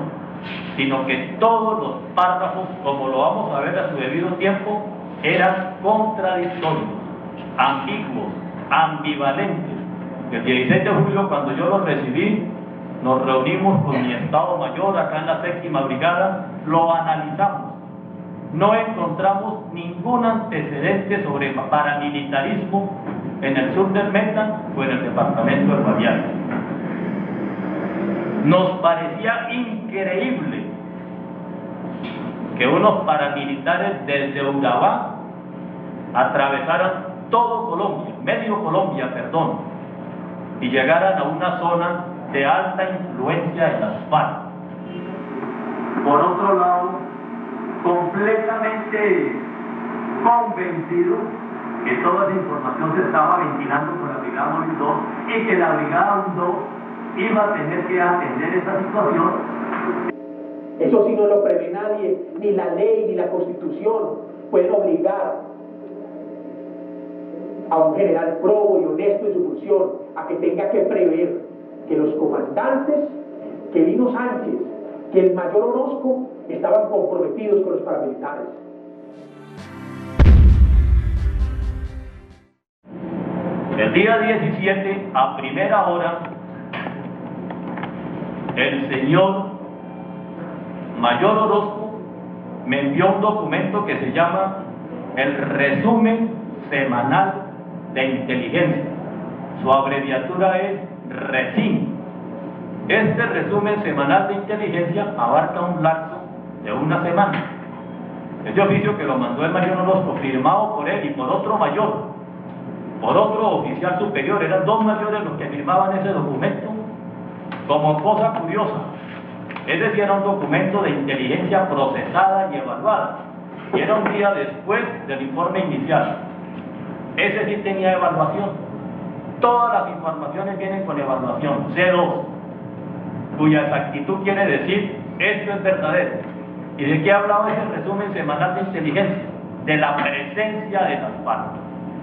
sino que todos los párrafos, como lo vamos a ver a su debido tiempo, eran contradictorios, ambiguos, ambivalentes. El 16 de julio, cuando yo lo recibí, nos reunimos con mi Estado Mayor acá en la 7ª Brigada, lo analizamos. No encontramos ningún antecedente sobre paramilitarismo en el sur del Meta o en el departamento del Guaviare. Nos parecía increíble que unos paramilitares desde Urabá atravesaran todo Colombia, medio Colombia, perdón, y llegaran a una zona de alta influencia de las FARC. Por otro lado, completamente convencido que toda esa información se estaba ventilando por la Brigada Móvil 2 y que la Brigada 2 iba a tener que atender esa situación. Eso sí no lo prevé nadie, ni la ley ni la Constitución pueden obligar a un general probo y honesto en su función a que tenga que prever que los comandantes, que Lino Sánchez, que el mayor Orozco estaban comprometidos con los paramilitares. El día 17, a primera hora, el señor mayor Orozco me envió un documento que se llama el Resumen Semanal de Inteligencia. Su abreviatura es RESIN. Este resumen semanal de inteligencia abarca un lapso de una semana. Ese oficio que lo mandó el mayor Orozco, firmado por él y por otro mayor, por otro oficial superior, eran dos mayores los que firmaban ese documento. Como cosa curiosa, ese sí era un documento de inteligencia procesada y evaluada, y era un día después del informe inicial. Ese sí tenía evaluación. Todas las informaciones vienen con evaluación, C2, cuya exactitud quiere decir esto es verdadero. ¿Y de qué hablaba ese resumen semanal de inteligencia? De la presencia de las FARC,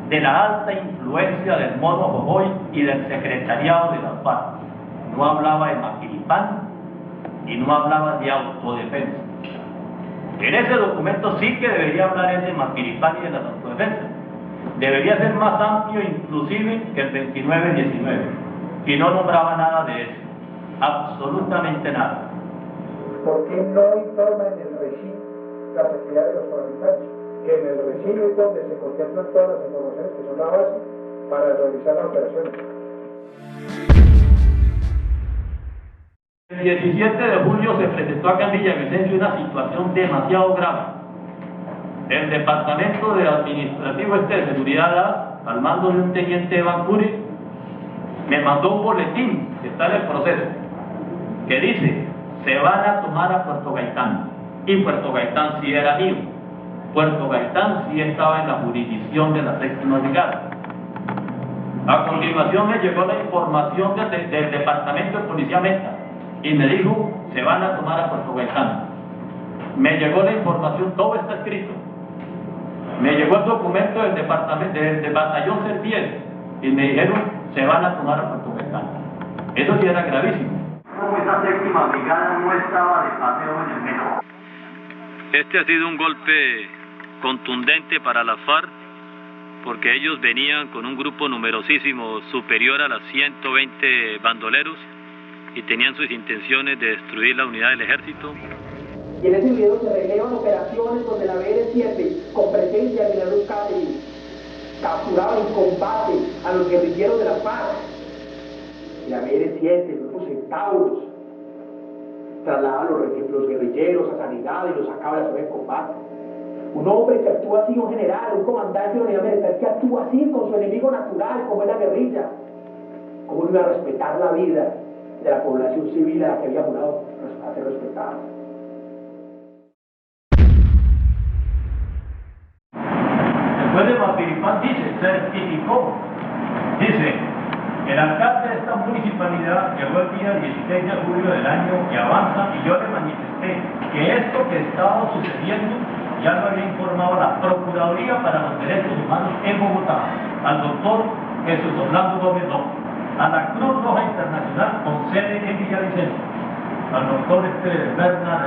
de la alta influencia del mono Jojoy y del secretariado de las FARC. No hablaba de Mapiripán y no hablaba de autodefensa. En ese documento sí que debería hablar de Mapiripán y de las autodefensas. Debería ser más amplio inclusive que el 29-19, y no nombraba nada de eso, absolutamente nada. ¿Por qué no informa en el RECIN las actividades de los paramilitares? Que en el RECIN es donde se contemplan todas las informaciones que son la base para realizar las operaciones. El 17 de julio se presentó acá en Villavicencio una situación demasiado grave. El Departamento de Administrativo de Seguridad, al mando de un teniente Evan Curi, me mandó un boletín que está en el proceso, que dice: se van a tomar a Puerto Gaitán. Y Puerto Gaitán sí era mío. Puerto Gaitán sí estaba en la jurisdicción de la 7ª Brigada. A continuación me llegó la información del Departamento de Policía Meta y me dijo: se van a tomar a Puerto Gaitán. Me llegó la información, todo está escrito. Me llegó el documento del departamento del batallón Servies y me dijeron: se van a tomar a Puerto Gaitán. Eso sí era gravísimo. ¿Cómo esa 7ª Brigada no estaba de paseo en el metro? Este ha sido un golpe contundente para la FARC, porque ellos venían con un grupo numerosísimo superior a las 120 bandoleros y tenían sus intenciones de destruir la unidad del ejército. Y en ese video se relevan operaciones donde la BR-7, con presencia del general Euskadi, capturaba en combate a los guerrilleros de la FARC. Y la BR-7, los otros centauros, trasladaban los guerrilleros a Sanidad y los sacaba de la zona de combate. Un hombre que actúa así, un general, un comandante de la unidad militar que actúa así con su enemigo natural, como es la guerrilla, ¿cómo no iba a respetar la vida de la población civil a la que había jurado hacer respetada? Después de Mapiripán certificó, dice, el alcalde de esta municipalidad llegó el día 16 de julio del año que avanza y yo le manifesté que esto que estaba sucediendo ya lo había informado la Procuraduría para los Derechos Humanos en Bogotá, al doctor Jesús Orlando Gómez López, a la Cruz Roja Internacional con sede en Villavicencio, al doctor Bernard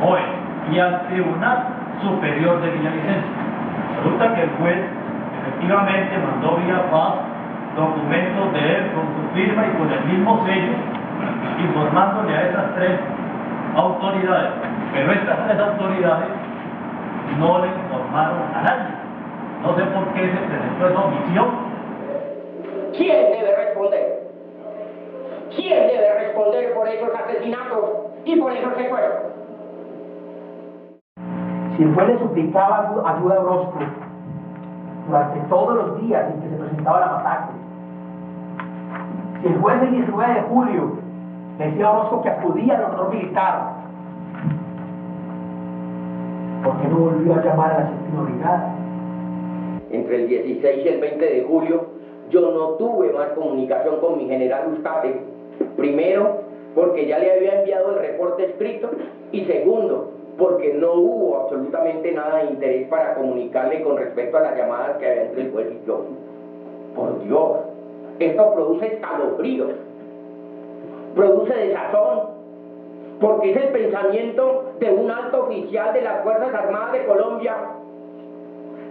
Joel y al Tribunal Superior de Villavicencio. Resulta que el juez efectivamente mandó vía fax documentos de él con su firma y con el mismo sello, informándole a esas tres autoridades, pero estas tres autoridades no le informaron a nadie. No sé por qué se presentó esa omisión. ¿Quién debe responder? ¿Quién debe responder por esos asesinatos y por esos secuestros? Si el juez le suplicaba ayuda a Orozco durante todos los días en que se presentaba la masacre, si el juez el 19 de julio le decía a Orozco que acudía al honor militar, ¿por qué no volvió a llamar a la séptima brigada? Entre el 16 y el 20 de julio, yo no tuve más comunicación con mi general Euskadi. Primero, porque ya le había enviado el reporte escrito, y segundo, porque no hubo absolutamente nada de interés para comunicarle con respecto a las llamadas que había entre el juez y yo. Por Dios, esto produce escalofríos, produce desazón, porque es el pensamiento de un alto oficial de las Fuerzas Armadas de Colombia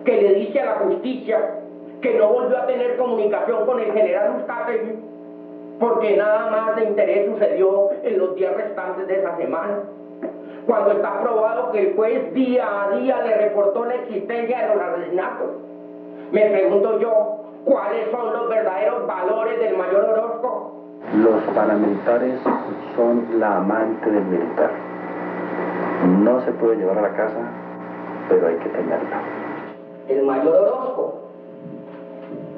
que le dice a la justicia que no volvió a tener comunicación con el general Euskadi porque nada más de interés sucedió en los días restantes de esa semana, cuando está probado que el juez día a día le reportó la existencia de los asesinatos. Me pregunto yo, ¿cuáles son los verdaderos valores del mayor Orozco? Los paramilitares son la amante del militar. No se puede llevar a la casa, pero hay que tenerla. El mayor Orozco,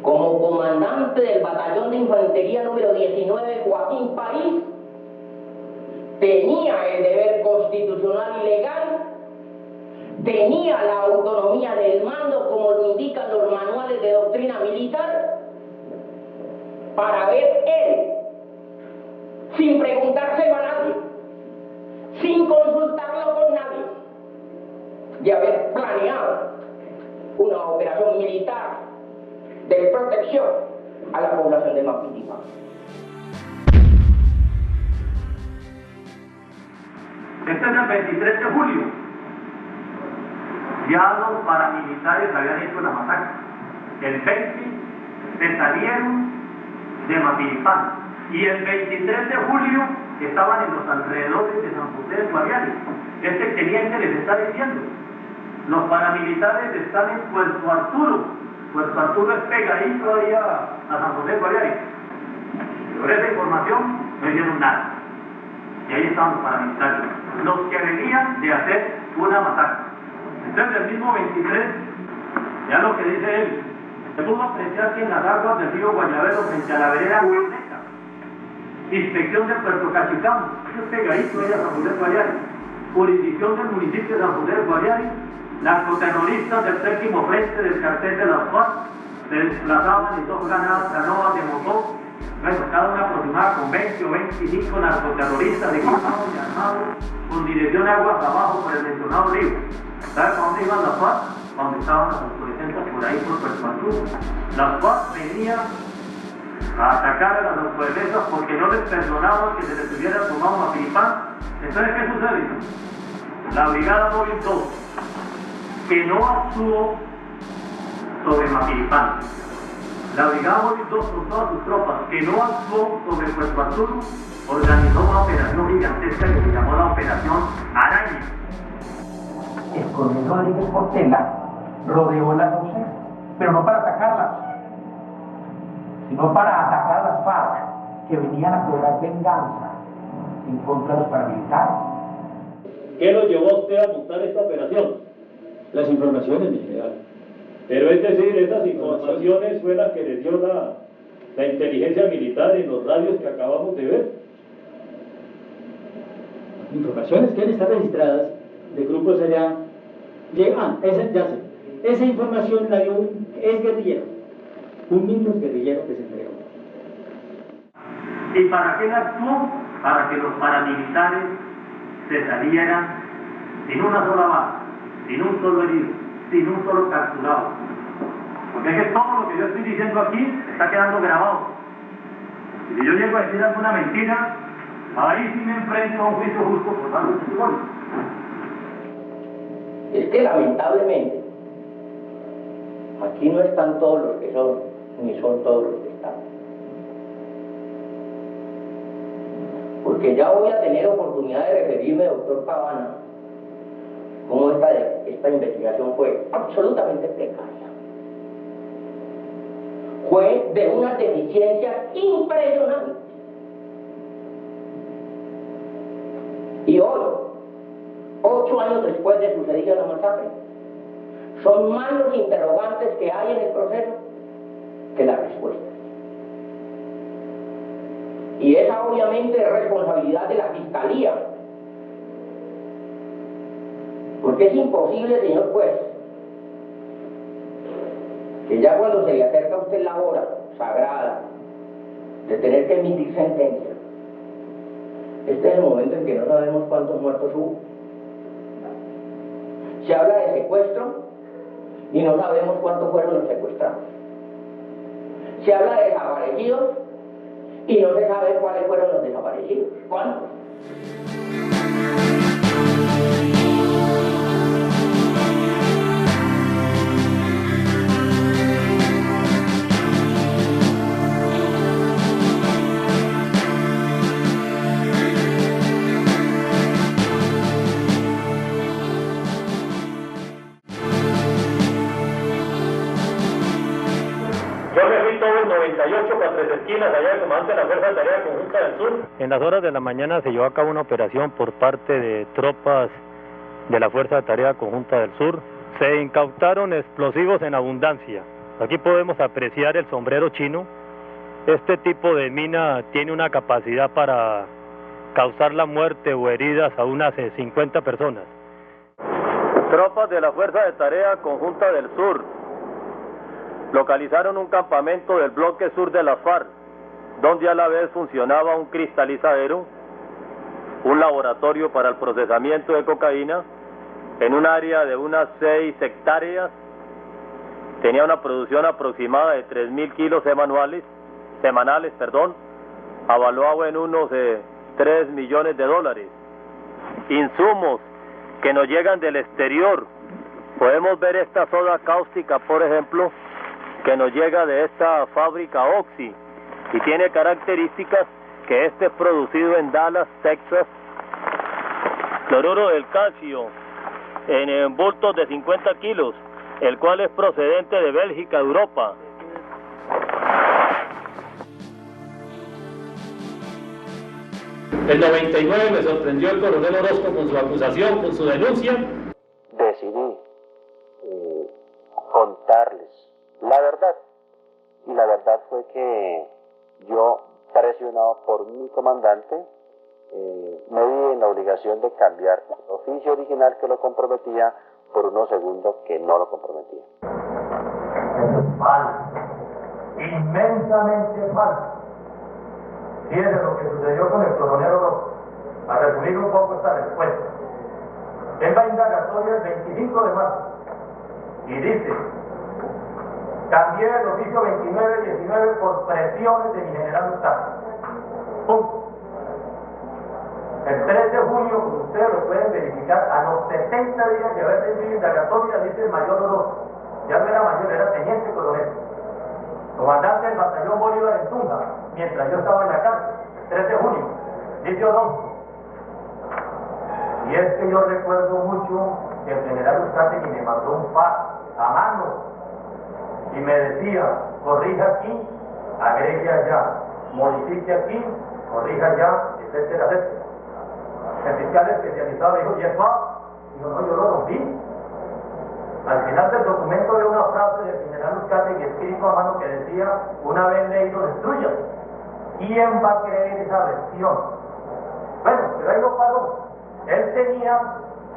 como comandante del batallón de infantería número 19 Joaquín París, tenía el deber constitucional y legal, tenía la autonomía del mando como lo indican los manuales de doctrina militar, para ver él, sin preguntárselo a nadie, sin consultarlo con nadie, y haber planeado una operación militar de protección a la población de Mapiripán. Este es el 23 de julio. Ya los paramilitares habían hecho la masacre. El 20 se salieron de Mapiripán. Y el 23 de julio estaban en los alrededores de San José del Guaviare. Este teniente les está diciendo: los paramilitares están en Puerto Arturo. Puerto Arturo es pegadito ahí a San José del Guaviare. Sobre esa información no hicieron nada. Y ahí estaban los paramilitares, los que venían de hacer una masacre. Entonces el mismo 23, ya lo que dice él, se pudo apreciar que en las aguas del río Guayabero frente a la vereda Huerneca, inspección de Puerto Cachicamo, eso es pegadito ahí a San José del Guaviare, jurisdicción del municipio de San José del Guaviare, narcoterroristas del 7º frente del cartel de las FARC se desplazaban en 2 canoas de motor. Bueno, cada una aproximada con 20 o 25 narcoterroristas equipados y armados con dirección de aguas abajo por el mencionado río. ¿Sabes para dónde iban las FARC? Para donde estaban las autoridades por ahí por Puerto Arturo. Las FARC venían a atacar a las autoridades porque no les perdonaban que se les hubiera tomado Mapiripán. Entonces, ¿qué sucede? La Brigada Móvil 2, que no actuó sobre Mapiripán. La Brigada Móvil 2, con todas sus tropas, que no actuó sobre Puerto Arturo, organizó una operación gigantesca que se llamó la Operación Araña. coronel Rodríguez Portela rodeó la Sauceda, pero no para atacarlas, sino para atacar a las FARC, que venían a cobrar venganza en contra de los paramilitares. ¿Qué lo llevó a usted a montar esta operación? Las informaciones, mi general. Pero es decir, esas informaciones fue la que le dio la inteligencia militar en los radios que acabamos de ver. Informaciones que han estado registradas de grupos allá. Esa información la dio un exguerrillero, un mismo guerrillero que se entregó. ¿Y para qué la actuó? Para que los paramilitares se salieran sin una sola bala, sin un solo herido, sin un solo capturado. Porque es que todo lo que yo estoy diciendo aquí está quedando grabado. Y si yo llego a decir alguna mentira, ahí sí me enfrento a un juicio justo por darme testimonio. Es que lamentablemente aquí no están todos los que son, ni son todos los que están. Porque ya voy a tener oportunidad de referirme, doctor Pavana, cómo esta investigación fue absolutamente precaria. Fue de una deficiencia impresionante. Y hoy, 8 años después de sucedida la masacre, son más los interrogantes que hay en el proceso que las respuestas. Y esa obviamente es responsabilidad de la Fiscalía. Porque es imposible, señor juez, que ya cuando se le acerca a usted la hora sagrada de tener que emitir sentencia, este es el momento en que no sabemos cuántos muertos hubo. Se habla de secuestro y no sabemos cuántos fueron los secuestrados. Se habla de desaparecidos y no se sabe cuáles fueron los desaparecidos. ¿Cuántos? Yo me fui todo el 98 para Tres Esquinas, allá de comandante de la Fuerza de Tarea Conjunta del Sur. En las horas de la mañana se llevó a cabo una operación por parte de tropas de la Fuerza de Tarea Conjunta del Sur. Se incautaron explosivos en abundancia. Aquí podemos apreciar el sombrero chino. Este tipo de mina tiene una capacidad para causar la muerte o heridas a unas 50 personas. Tropas de la Fuerza de Tarea Conjunta del Sur localizaron un campamento del bloque sur de la FARC, donde a la vez funcionaba un cristalizadero, un laboratorio para el procesamiento de cocaína, en un área de unas 6 hectáreas. Tenía una producción aproximada de 3.000 kilos semanales, avaluado en unos 3 millones de dólares. Insumos que nos llegan del exterior. Podemos ver esta soda cáustica, por ejemplo, que nos llega de esta fábrica Oxy, y tiene características que este es producido en Dallas, Texas. Cloruro del calcio en bultos de 50 kilos, el cual es procedente de Bélgica, Europa. El 99 me sorprendió el coronel Orozco con su acusación, con su denuncia. Decidí contarles la verdad. Y la verdad fue que yo, presionado por mi comandante, me vi en la obligación de cambiar el oficio original que lo comprometía por uno segundo que no lo comprometía. Eso es falso, inmensamente falso. Fíjense lo que sucedió con el coronel Orozco. A resumir un poco esta respuesta. Él va a indagatoria el 25 de marzo y dice: cambié el oficio 29-19 por presiones de mi general Gustavo. Punto. El 3 de junio, como ustedes lo pueden verificar, a los 70 días de haber tenido indagatoria, dice el mayor Orozco. Ya no era mayor, era teniente coronel. Comandante del batallón Bolívar en Tunja, mientras yo estaba en la cárcel, 3 de junio, dice Orozco. Y es que yo recuerdo mucho el general Uzcategui me mandó un fax a mano y me decía, corrija aquí, agregue allá, modifique aquí, corrija allá, etcétera, etcétera. El fiscal especializado dijo, ¿y el fax? Dijo, no, yo lo rompí. Al final del documento había una frase del general Uzcategui escrito a mano que decía, una vez leído, destruya. ¿Quién va a creer esa versión? Bueno, pero ahí no paró. Él tenía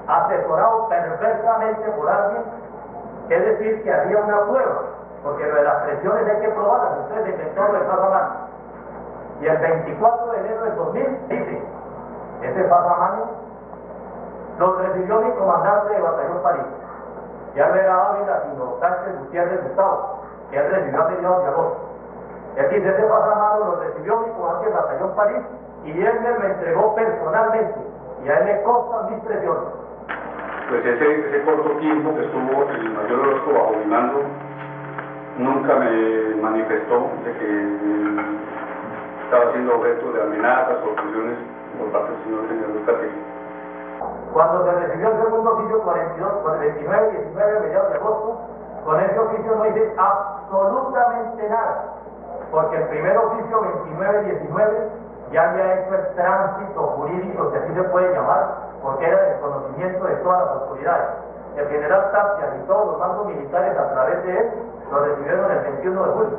asesorado perversamente por alguien, es decir, que había una prueba, porque lo de las presiones hay que probarlas, ustedes inventaron el pasamano. Y el 24 de enero del 2000, dice, ese pasamano lo recibió mi comandante de Batallón París. Ya no era Ávila, sino Sánchez Gutiérrez Gustavo, que él recibió a mediados de agosto. Es decir, ese pasamano lo recibió mi comandante de Batallón París y él me lo entregó personalmente, y a él le constan mis presiones. Pues ese corto tiempo que estuvo el mayor Orozco bajo mi mando, nunca me manifestó de que estaba siendo objeto de amenazas o presiones por parte del señor general Uzcategui. Cuando se recibió el segundo oficio 42, con el 29 y 19 mediados de agosto, con ese oficio no hice absolutamente nada, porque el primer oficio 29 y 19 ya había hecho el tránsito jurídico, que así se puede llamar, porque era del conocimiento de todas las autoridades. El general Tapia y todos los mandos militares a través de él lo recibieron el 21 de julio.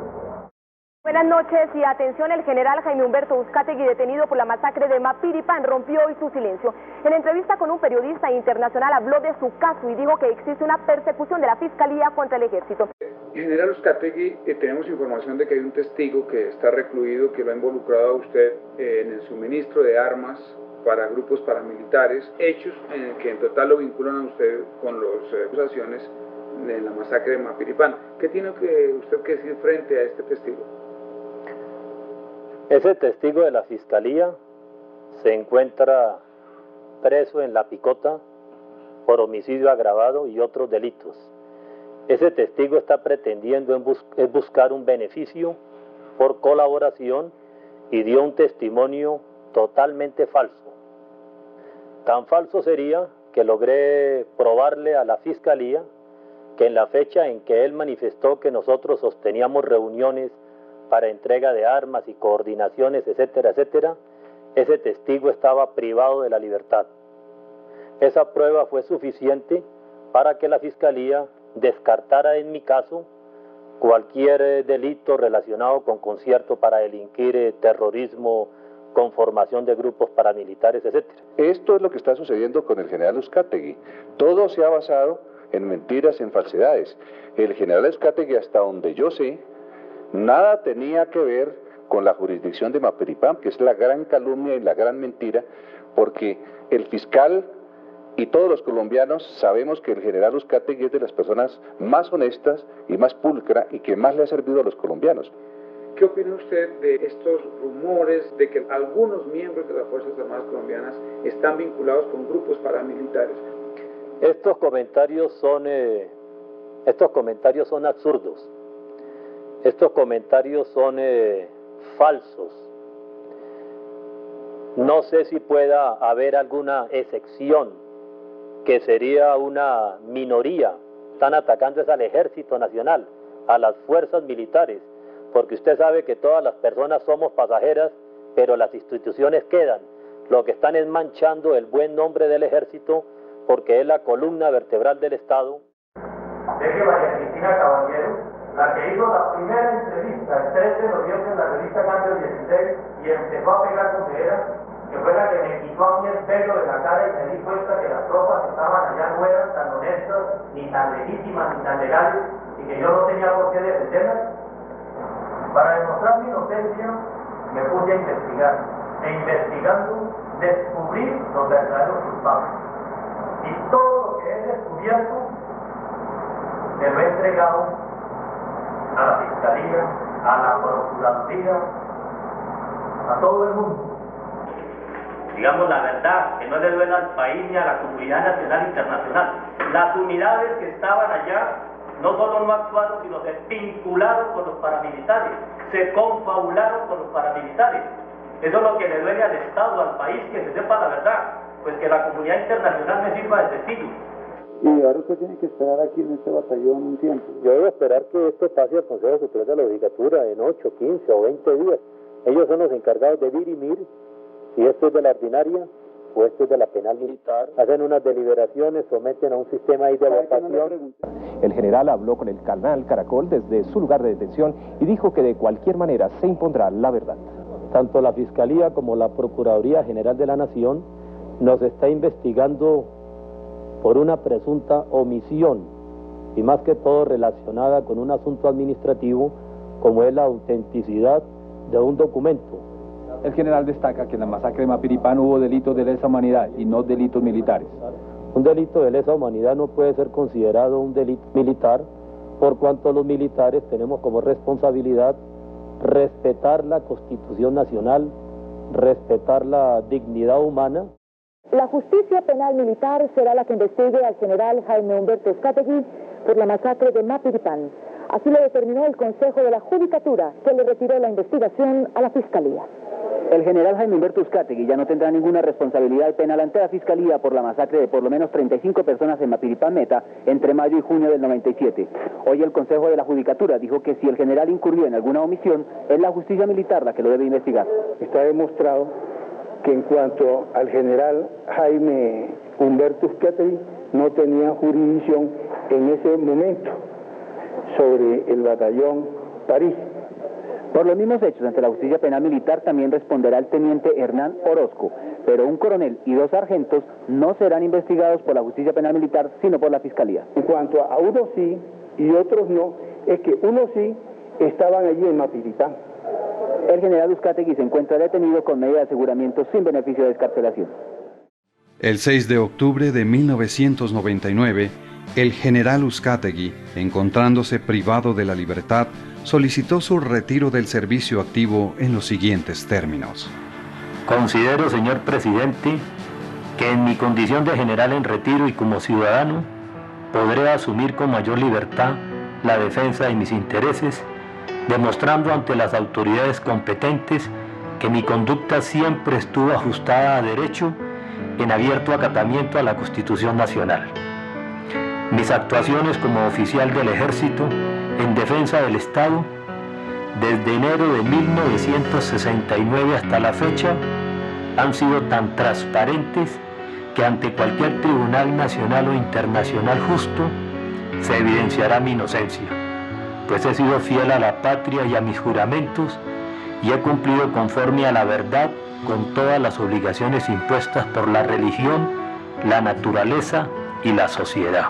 Buenas noches y atención, el general Jaime Humberto Uzcategui, detenido por la masacre de Mapiripán, rompió hoy su silencio. En entrevista con un periodista internacional habló de su caso y dijo que existe una persecución de la Fiscalía contra el Ejército. General Uzcategui, tenemos información de que hay un testigo que está recluido, que lo ha involucrado a usted en el suministro de armas para grupos paramilitares, hechos en que en total lo vinculan a usted con las acusaciones de la masacre de Mapiripán. ¿Qué tiene usted que decir frente a este testigo? Ese testigo de la Fiscalía se encuentra preso en La Picota por homicidio agravado y otros delitos. Ese testigo está pretendiendo buscar un beneficio por colaboración y dio un testimonio totalmente falso. Tan falso sería que logré probarle a la Fiscalía que en la fecha en que él manifestó que nosotros sosteníamos reuniones para entrega de armas y coordinaciones, etcétera, etcétera, ese testigo estaba privado de la libertad. Esa prueba fue suficiente para que la Fiscalía descartara en mi caso cualquier delito relacionado con concierto para delinquir, terrorismo, conformación de grupos paramilitares, etcétera. Esto es lo que está sucediendo con el general Uzcategui. Todo se ha basado en mentiras, en falsedades. El general Uzcategui, hasta donde yo sé, nada tenía que ver con la jurisdicción de Mapiripán, que es la gran calumnia y la gran mentira, porque el fiscal y todos los colombianos sabemos que el general Uzcategui es de las personas más honestas y más pulcra y que más le ha servido a los colombianos. ¿Qué opina usted de estos rumores de que algunos miembros de las Fuerzas Armadas colombianas están vinculados con grupos paramilitares? Estos comentarios son absurdos. Estos comentarios son falsos. No sé si pueda haber alguna excepción, que sería una minoría. Están atacando al Ejército Nacional, a las fuerzas militares, porque usted sabe que todas las personas somos pasajeras, pero las instituciones quedan. Lo que están es manchando el buen nombre del Ejército, porque es la columna vertebral del Estado. Deje María Cristina Caballero, la que hizo la primera entrevista el 3 de noviembre en la revista Cambio 16 y empezó a pegar donde era, que fue la que me quitó a mí el pelo de la cara y me di cuenta que las tropas que estaban allá no eran tan honestas, ni tan legítimas, ni tan legales, y que yo no tenía por qué defenderlas. Para demostrar mi inocencia, me puse a investigar, e investigando descubrí los verdaderos culpables. Y todo lo que he descubierto me lo he entregado a la Fiscalía, a la Procuraduría, a todo el mundo. Digamos la verdad, que no le duele al país ni a la comunidad nacional e internacional. Las unidades que estaban allá no solo no actuaron, sino se vincularon con los paramilitares, se confabularon con los paramilitares. Eso es lo que le duele al Estado, al país, que se sepa la verdad, pues que la comunidad internacional me sirva de testigo. Y ahora usted tiene que esperar aquí en este batallón un tiempo. Yo debo esperar que esto pase al Consejo Superior de la Judicatura en 8, 15 o 20 días. Ellos son los encargados de dirimir si esto es de la ordinaria o esto es de la penal militar. Hacen unas deliberaciones, someten a un sistema ahí de votación. El general habló con el canal Caracol desde su lugar de detención y dijo que de cualquier manera se impondrá la verdad. Tanto la Fiscalía como la Procuraduría General de la Nación nos está investigando por una presunta omisión y más que todo relacionada con un asunto administrativo como es la autenticidad de un documento. El general destaca que en la masacre de Mapiripán hubo delitos de lesa humanidad y no delitos militares. Un delito de lesa humanidad no puede ser considerado un delito militar, por cuanto los militares tenemos como responsabilidad respetar la Constitución Nacional, respetar la dignidad humana. La justicia penal militar será la que investigue al general Jaime Humberto Uzcategui por la masacre de Mapiripán. Así lo determinó el Consejo de la Judicatura, que le retiró la investigación a la Fiscalía. El general Jaime Humberto Uzcategui ya no tendrá ninguna responsabilidad penal ante la Fiscalía por la masacre de por lo menos 35 personas en Mapiripán Meta entre mayo y junio del 97. Hoy el Consejo de la Judicatura dijo que si el general incurrió en alguna omisión, es la justicia militar la que lo debe investigar. Está demostrado que en cuanto al general Jaime Humberto Uzcategui no tenía jurisdicción en ese momento sobre el batallón París. Por los mismos hechos ante la justicia penal militar también responderá el teniente Hernán Orozco, pero un coronel y 2 sargentos no serán investigados por la justicia penal militar, sino por la Fiscalía. En cuanto a unos sí y otros no, es que unos sí estaban allí en Mapiripán. El general Uzcategui se encuentra detenido con medida de aseguramiento sin beneficio de excarcelación. El 6 de octubre de 1999, el general Uzcategui, encontrándose privado de la libertad, solicitó su retiro del servicio activo en los siguientes términos. Considero, señor presidente, que en mi condición de general en retiro y como ciudadano, podré asumir con mayor libertad la defensa de mis intereses, demostrando ante las autoridades competentes que mi conducta siempre estuvo ajustada a derecho en abierto acatamiento a la Constitución Nacional. Mis actuaciones como oficial del Ejército en defensa del Estado, desde enero de 1969 hasta la fecha, han sido tan transparentes que ante cualquier tribunal nacional o internacional justo se evidenciará mi inocencia, pues he sido fiel a la patria y a mis juramentos y he cumplido conforme a la verdad con todas las obligaciones impuestas por la religión, la naturaleza y la sociedad.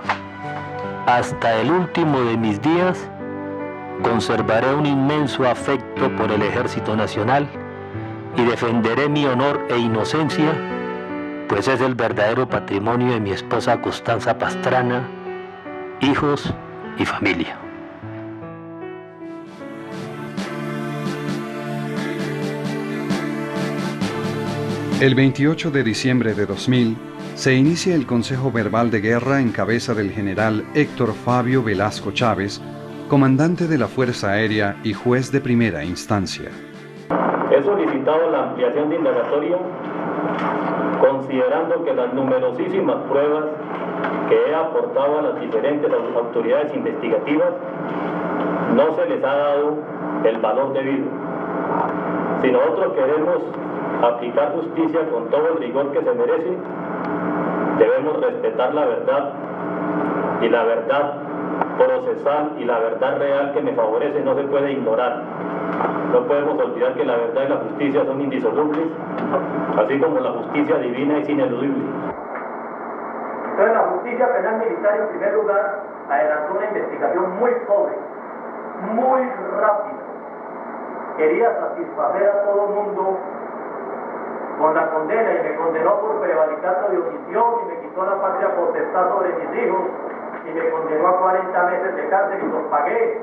Hasta el último de mis días, conservaré un inmenso afecto por el Ejército Nacional y defenderé mi honor e inocencia, pues es el verdadero patrimonio de mi esposa Constanza Pastrana, hijos y familia. El 28 de diciembre de 2000, se inicia el Consejo Verbal de Guerra en cabeza del general Héctor Fabio Velasco Chávez, comandante de la Fuerza Aérea y juez de primera instancia. He solicitado la ampliación de indagatoria, considerando que las numerosísimas pruebas que he aportado a las diferentes autoridades investigativas no se les ha dado el valor debido. Si nosotros queremos aplicar justicia con todo el rigor que se merece, debemos respetar la verdad, y la verdad procesal y la verdad real que me favorece no se puede ignorar. No podemos olvidar que la verdad y la justicia son indisolubles, así como la justicia divina es ineludible. Entonces la justicia penal militar en primer lugar adelantó una investigación muy pobre, muy rápida. Quería satisfacer a todo el mundo con la condena y me condenó por prevaricato de omisión y me quitó la patria potestad sobre mis hijos y me condenó a 40 meses de cárcel y los pagué.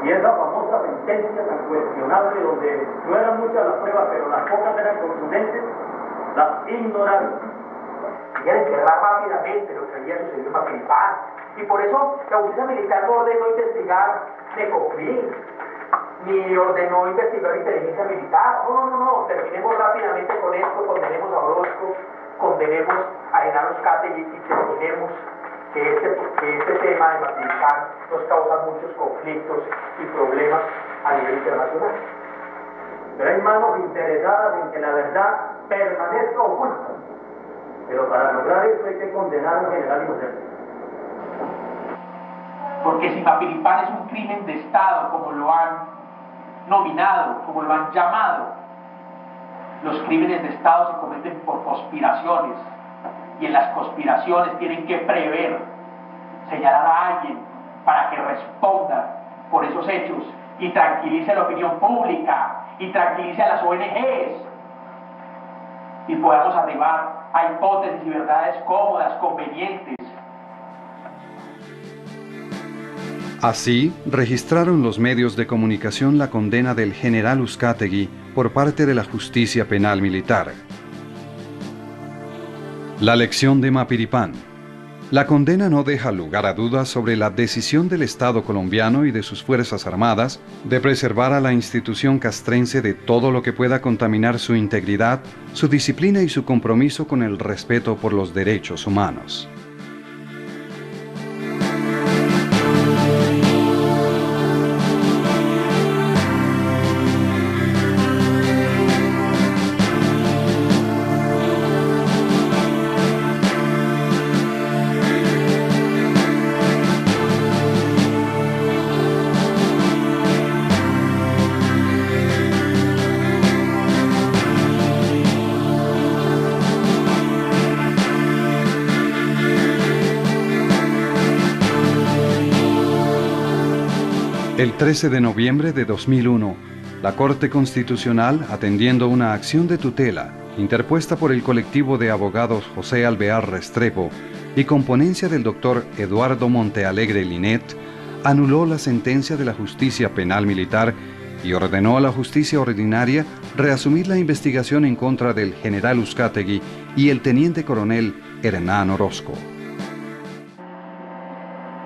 Y esa famosa sentencia tan cuestionable donde no eran muchas las pruebas pero las pocas eran contundentes, las ignoraron. Querían encerrar rápidamente lo que había sucedido en Mapiripán y por eso la justicia militar no ordenó investigar Necofin ni ordenó investigar inteligencia militar. No, terminemos rápidamente con esto, condenemos a Orozco, condenemos condenemos a Genaro Uzcategui y terminemos que este tema de Mapiripán nos causa muchos conflictos y problemas a nivel internacional. Pero hay manos interesadas en que la verdad permanezca oculta. Pero para lograr eso hay que condenar a un general inocente. Porque si Mapiripán es un crimen de Estado, como lo han nominado, como lo han llamado, los crímenes de Estado se cometen por conspiraciones, y en las conspiraciones tienen que prever, señalar a alguien para que responda por esos hechos y tranquilice a la opinión pública y tranquilice a las ONGs y podamos arribar a hipótesis y verdades cómodas, convenientes. Así, registraron los medios de comunicación la condena del general Uzcategui por parte de la justicia penal militar. La lección de Mapiripán. La condena no deja lugar a dudas sobre la decisión del Estado colombiano y de sus Fuerzas Armadas de preservar a la institución castrense de todo lo que pueda contaminar su integridad, su disciplina y su compromiso con el respeto por los derechos humanos. El 13 de noviembre de 2001, la Corte Constitucional, atendiendo una acción de tutela interpuesta por el colectivo de abogados José Alvear Restrepo y con ponencia del doctor Eduardo Montealegre Linet, anuló la sentencia de la justicia penal militar y ordenó a la justicia ordinaria reasumir la investigación en contra del general Uzcategui y el teniente coronel Hernán Orozco.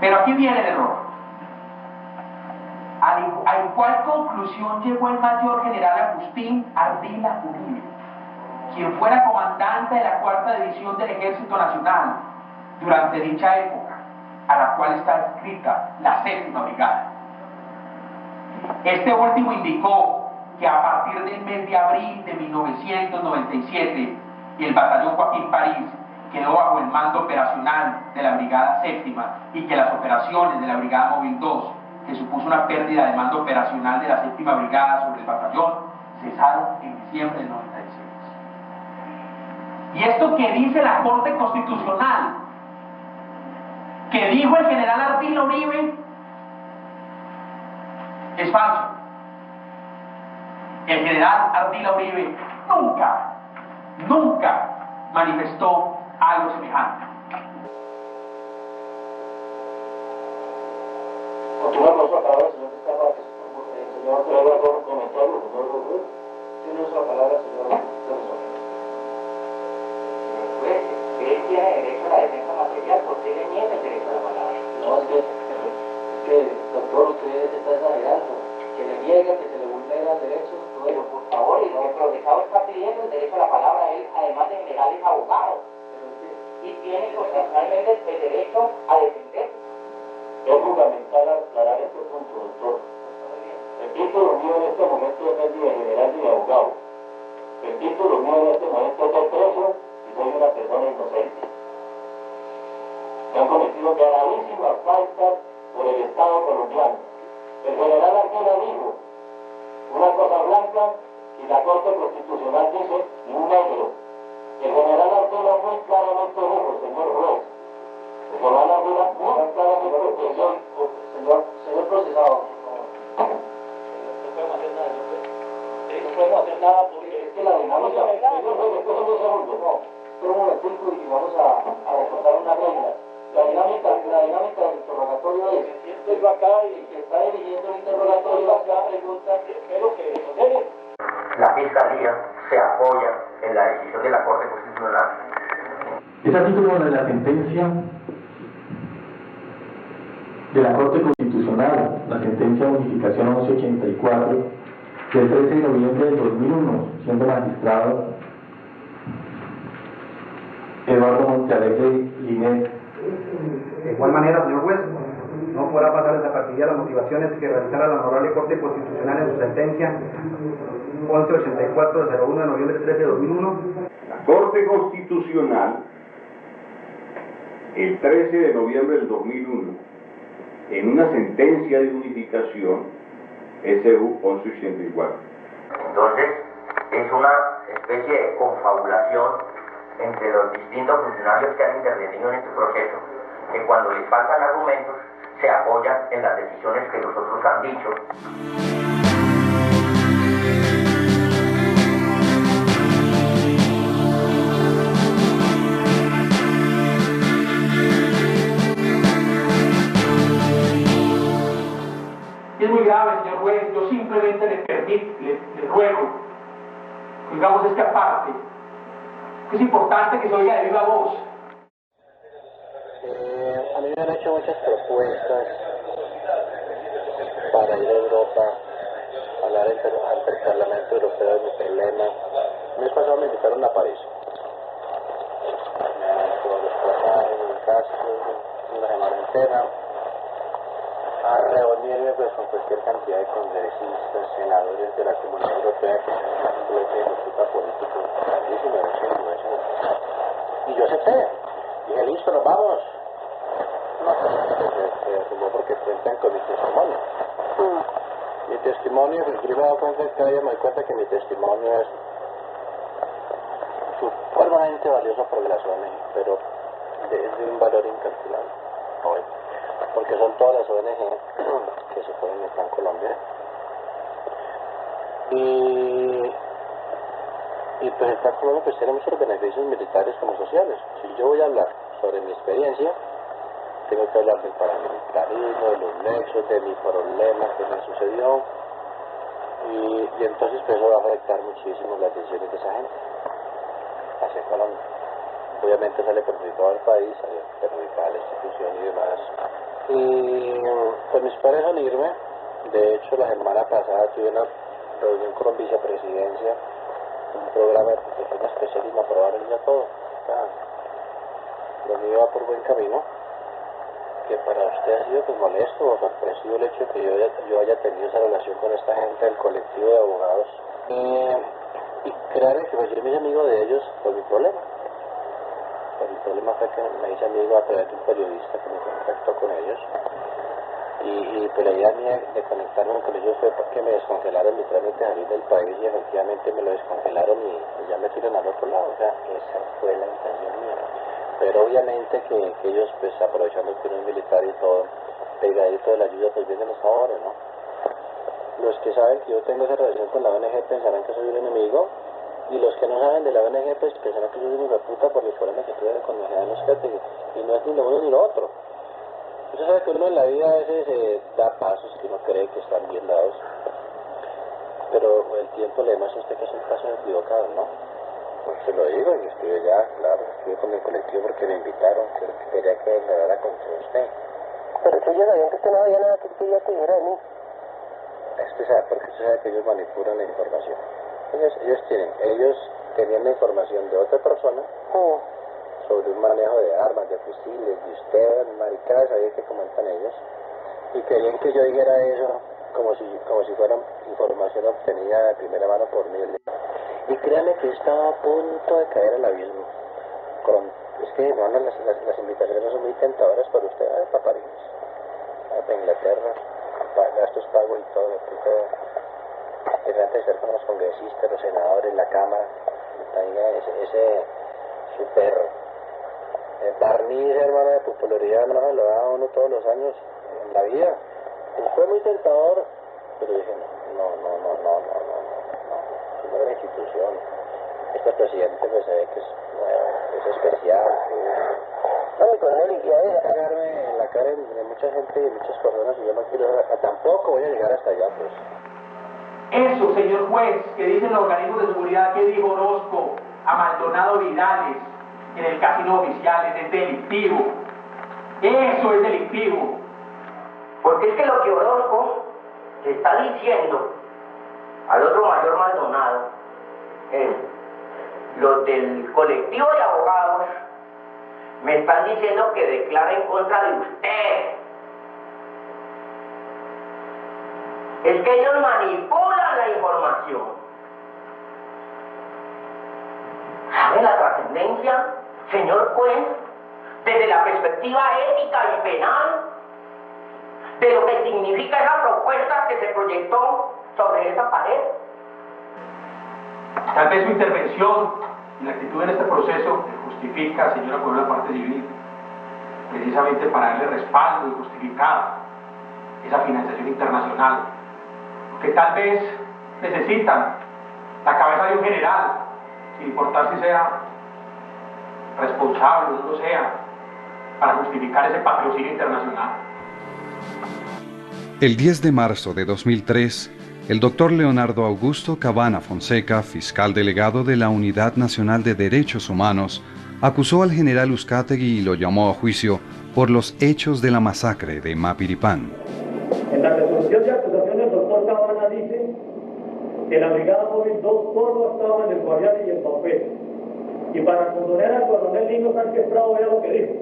Pero aquí viene el error. ¿A cuál conclusión llegó el mayor general Agustín Ardila Uribe, quien fuera comandante de la 4ª División del Ejército Nacional durante dicha época, a la cual está escrita la 7ª Brigada? Este último indicó que a partir del mes de abril de 1997, el batallón Joaquín París quedó bajo el mando operacional de la Brigada 7ª y que las operaciones de la Brigada Móvil 2, que supuso una pérdida de mando operacional de la 7ª Brigada sobre el batallón, cesaron en diciembre del 96. Y esto que dice la Corte Constitucional, que dijo el general Ardila Uribe, es falso. El general Ardila Uribe nunca manifestó algo semejante. Continuamos la palabra, señor Vizcarra, que el señor Trevor con un comentario, señor Rodríguez. Tiene la palabra, señor Rodríguez. Pues, él tiene derecho a la defensa material, ¿por qué le niega el derecho a la palabra? No, es que, doctor, usted está exagerando. Que le niega, que se le vulneran derechos. Pero, por favor, el procesado está pidiendo el derecho a la palabra, él, además de general, es abogado. Y tiene constitucionalmente el derecho a defender. Es fundamental aclarar este punto, doctor. El título mío en este momento es el de general y de abogado. El título mío en este momento es de preso y soy una persona inocente. Se han cometido gravísimas faltas por el Estado colombiano. El general Ardila dijo una cosa blanca y la Corte Constitucional dice un negro. El general Ardila muy claramente dijo, señor juez, el general Ardila muy claramente dijo, señor procesado, no podemos hacer nada, no podemos hacer nada porque es que la dinámica, después de un segundo, no, espera un momentico y vamos a recordar una regla. La dinámica del interrogatorio es, estoy acá y el que está dirigiendo el interrogatorio acá pregunta primero que reconoce. La Fiscalía se apoya en la decisión de la Corte Constitucional. Es a título de la sentencia de la Corte Constitucional, la sentencia de unificación 1184 del 13 de noviembre del 2001, siendo magistrado Eduardo Montealegre Linet. De igual manera, señor juez, no podrá pasar desapercibida las motivaciones que realizara la Honorable Corte Constitucional en su sentencia 1184-01 de noviembre 13 de 2001. La Corte Constitucional, el 13 de noviembre del 2001, en una sentencia de unificación, SU 1184. Entonces, es una especie de confabulación entre los distintos funcionarios que han intervenido en este proceso, que cuando les faltan argumentos, se apoyan en las decisiones que los otros han dicho. Es muy grave, señor juez. Yo simplemente le ruego, digamos, es que aparte, es importante que se oiga de viva voz. A mí me han hecho muchas propuestas para ir a Europa, hablar ante el Parlamento Europeo de mi problema. El mes pasado me invitaron a París. Me desplazaron en mi casa una semana entera a reunirme pues con cualquier cantidad de congresistas, senadores de la Comunidad Europea que son un bloque de disputa político grandísimo, y yo acepté. Dije, listo, nos vamos. No, se asumó porque cuentan con mi testimonio. Mi testimonio, yo me he dado cuenta que cada día me doy cuenta que mi testimonio es supremamente valioso para las ONG, pero de un valor incalculable hoy, porque son todas las ONG que se ponen en Plan Colombia. Y pues el Plan Colombia pues tiene muchos beneficios militares como sociales. Si yo voy a hablar sobre mi experiencia, tengo que hablar del paramilitarismo, de los nexos, de mi problema que me sucedió, y entonces pues eso va a afectar muchísimo las decisiones de esa gente hacia Colombia. Obviamente sale perjudicado al país, sale perjudicada la institución y demás. Y pues mis padres al irme, de hecho la semana pasada tuve una reunión con vicepresidencia, un programa de protección especial y me aprobaron ya todo. Lo mío va por buen camino. Que para usted ha sido pues molesto o sorpresivo el hecho de que yo haya tenido esa relación con esta gente del colectivo de abogados. Y créanme que pues yo me hice amigo de ellos por mi problema. Pues mi problema fue que me hice amigo a través de un periodista que me contactó con ellos. Y pues la idea mía de conectarme con ellos fue porque me descongelaron mi trámite de salir del país y efectivamente me lo descongelaron y ya me tiran al otro lado. O sea, esa fue la intención mía. Pero obviamente que ellos pues aprovechando que uno es militar y todo, pegadito de la ayuda pues vienen hasta ahora, ¿no? Los que saben que yo tengo esa relación con la ONG pensarán que soy un enemigo, y los que no saben de la ONG pues pensarán que yo soy un hijo de puta por el problema que tuve con mi general Oscate, y no es ni lo uno ni lo otro. Usted sabe que uno en la vida a veces da pasos que uno cree que están bien dados, pero el tiempo le demuestra a usted que son pasos equivocados, ¿no? Pues se lo digo, y estuve ya, claro, estuve con el colectivo porque me invitaron, que quería que declarara contra usted. Pero tú ya sabían que usted no había nada que quería que dijera de mí. Usted sabe, porque usted sabe que ellos manipulan la información. Ellos tenían la información de otra persona sobre un manejo de armas, de fusiles, de usted, maricadas, ahí que comentan ellos, y querían que yo dijera eso como si fuera información obtenida de primera mano por mí. Y créanme que estaba a punto de caer al abismo. Es que hermano, las invitaciones no son muy tentadoras para usted, para París, para Inglaterra, gastos pagos y todo, de ser con los congresistas, los senadores, la Cámara, ese super barniz, hermano, de popularidad, no lo da uno todos los años en la vida. Y fue muy tentador, pero dije no, es una institución. Este presidente pues se ve que es nuevo, es especial. No, mi coronel, y hay que cagarme en la cara de mucha gente y de muchas personas, y yo no quiero, tampoco voy a llegar hasta allá, pues. Eso, señor juez, que dicen los organismos de seguridad que dijo Orozco a Maldonado Vidales en el casino oficial, es delictivo. Eso es delictivo. Porque es que lo que Orozco le está diciendo al otro mayor Maldonado es: los del colectivo de abogados Me están diciendo que declara en contra de usted. Es que ellos manipulan la información. ¿Sabe la trascendencia, señor juez, desde la perspectiva ética y penal, de lo que significa esa propuesta que se proyectó sobre esa pared? Tal vez su intervención y la actitud en este proceso justifica, señora, por una parte civil, precisamente para darle respaldo y justificar esa financiación internacional, que tal vez necesitan la cabeza de un general, sin importar si sea responsable o no lo sea, para justificar ese patrocinio internacional. El 10 de marzo de 2003, el doctor Leonardo Augusto Cabana Fonseca, fiscal delegado de la Unidad Nacional de Derechos Humanos, acusó al general Uzcategui y lo llamó a juicio por los hechos de la masacre de Mapiripán. En la resolución de acusación, el doctor Cabana dice que la Brigada Móvil 2 solo estaba en el Guaviare y el Baupé. Y para condonar al coronel Lino Sánchez Prado, vea lo que dijo.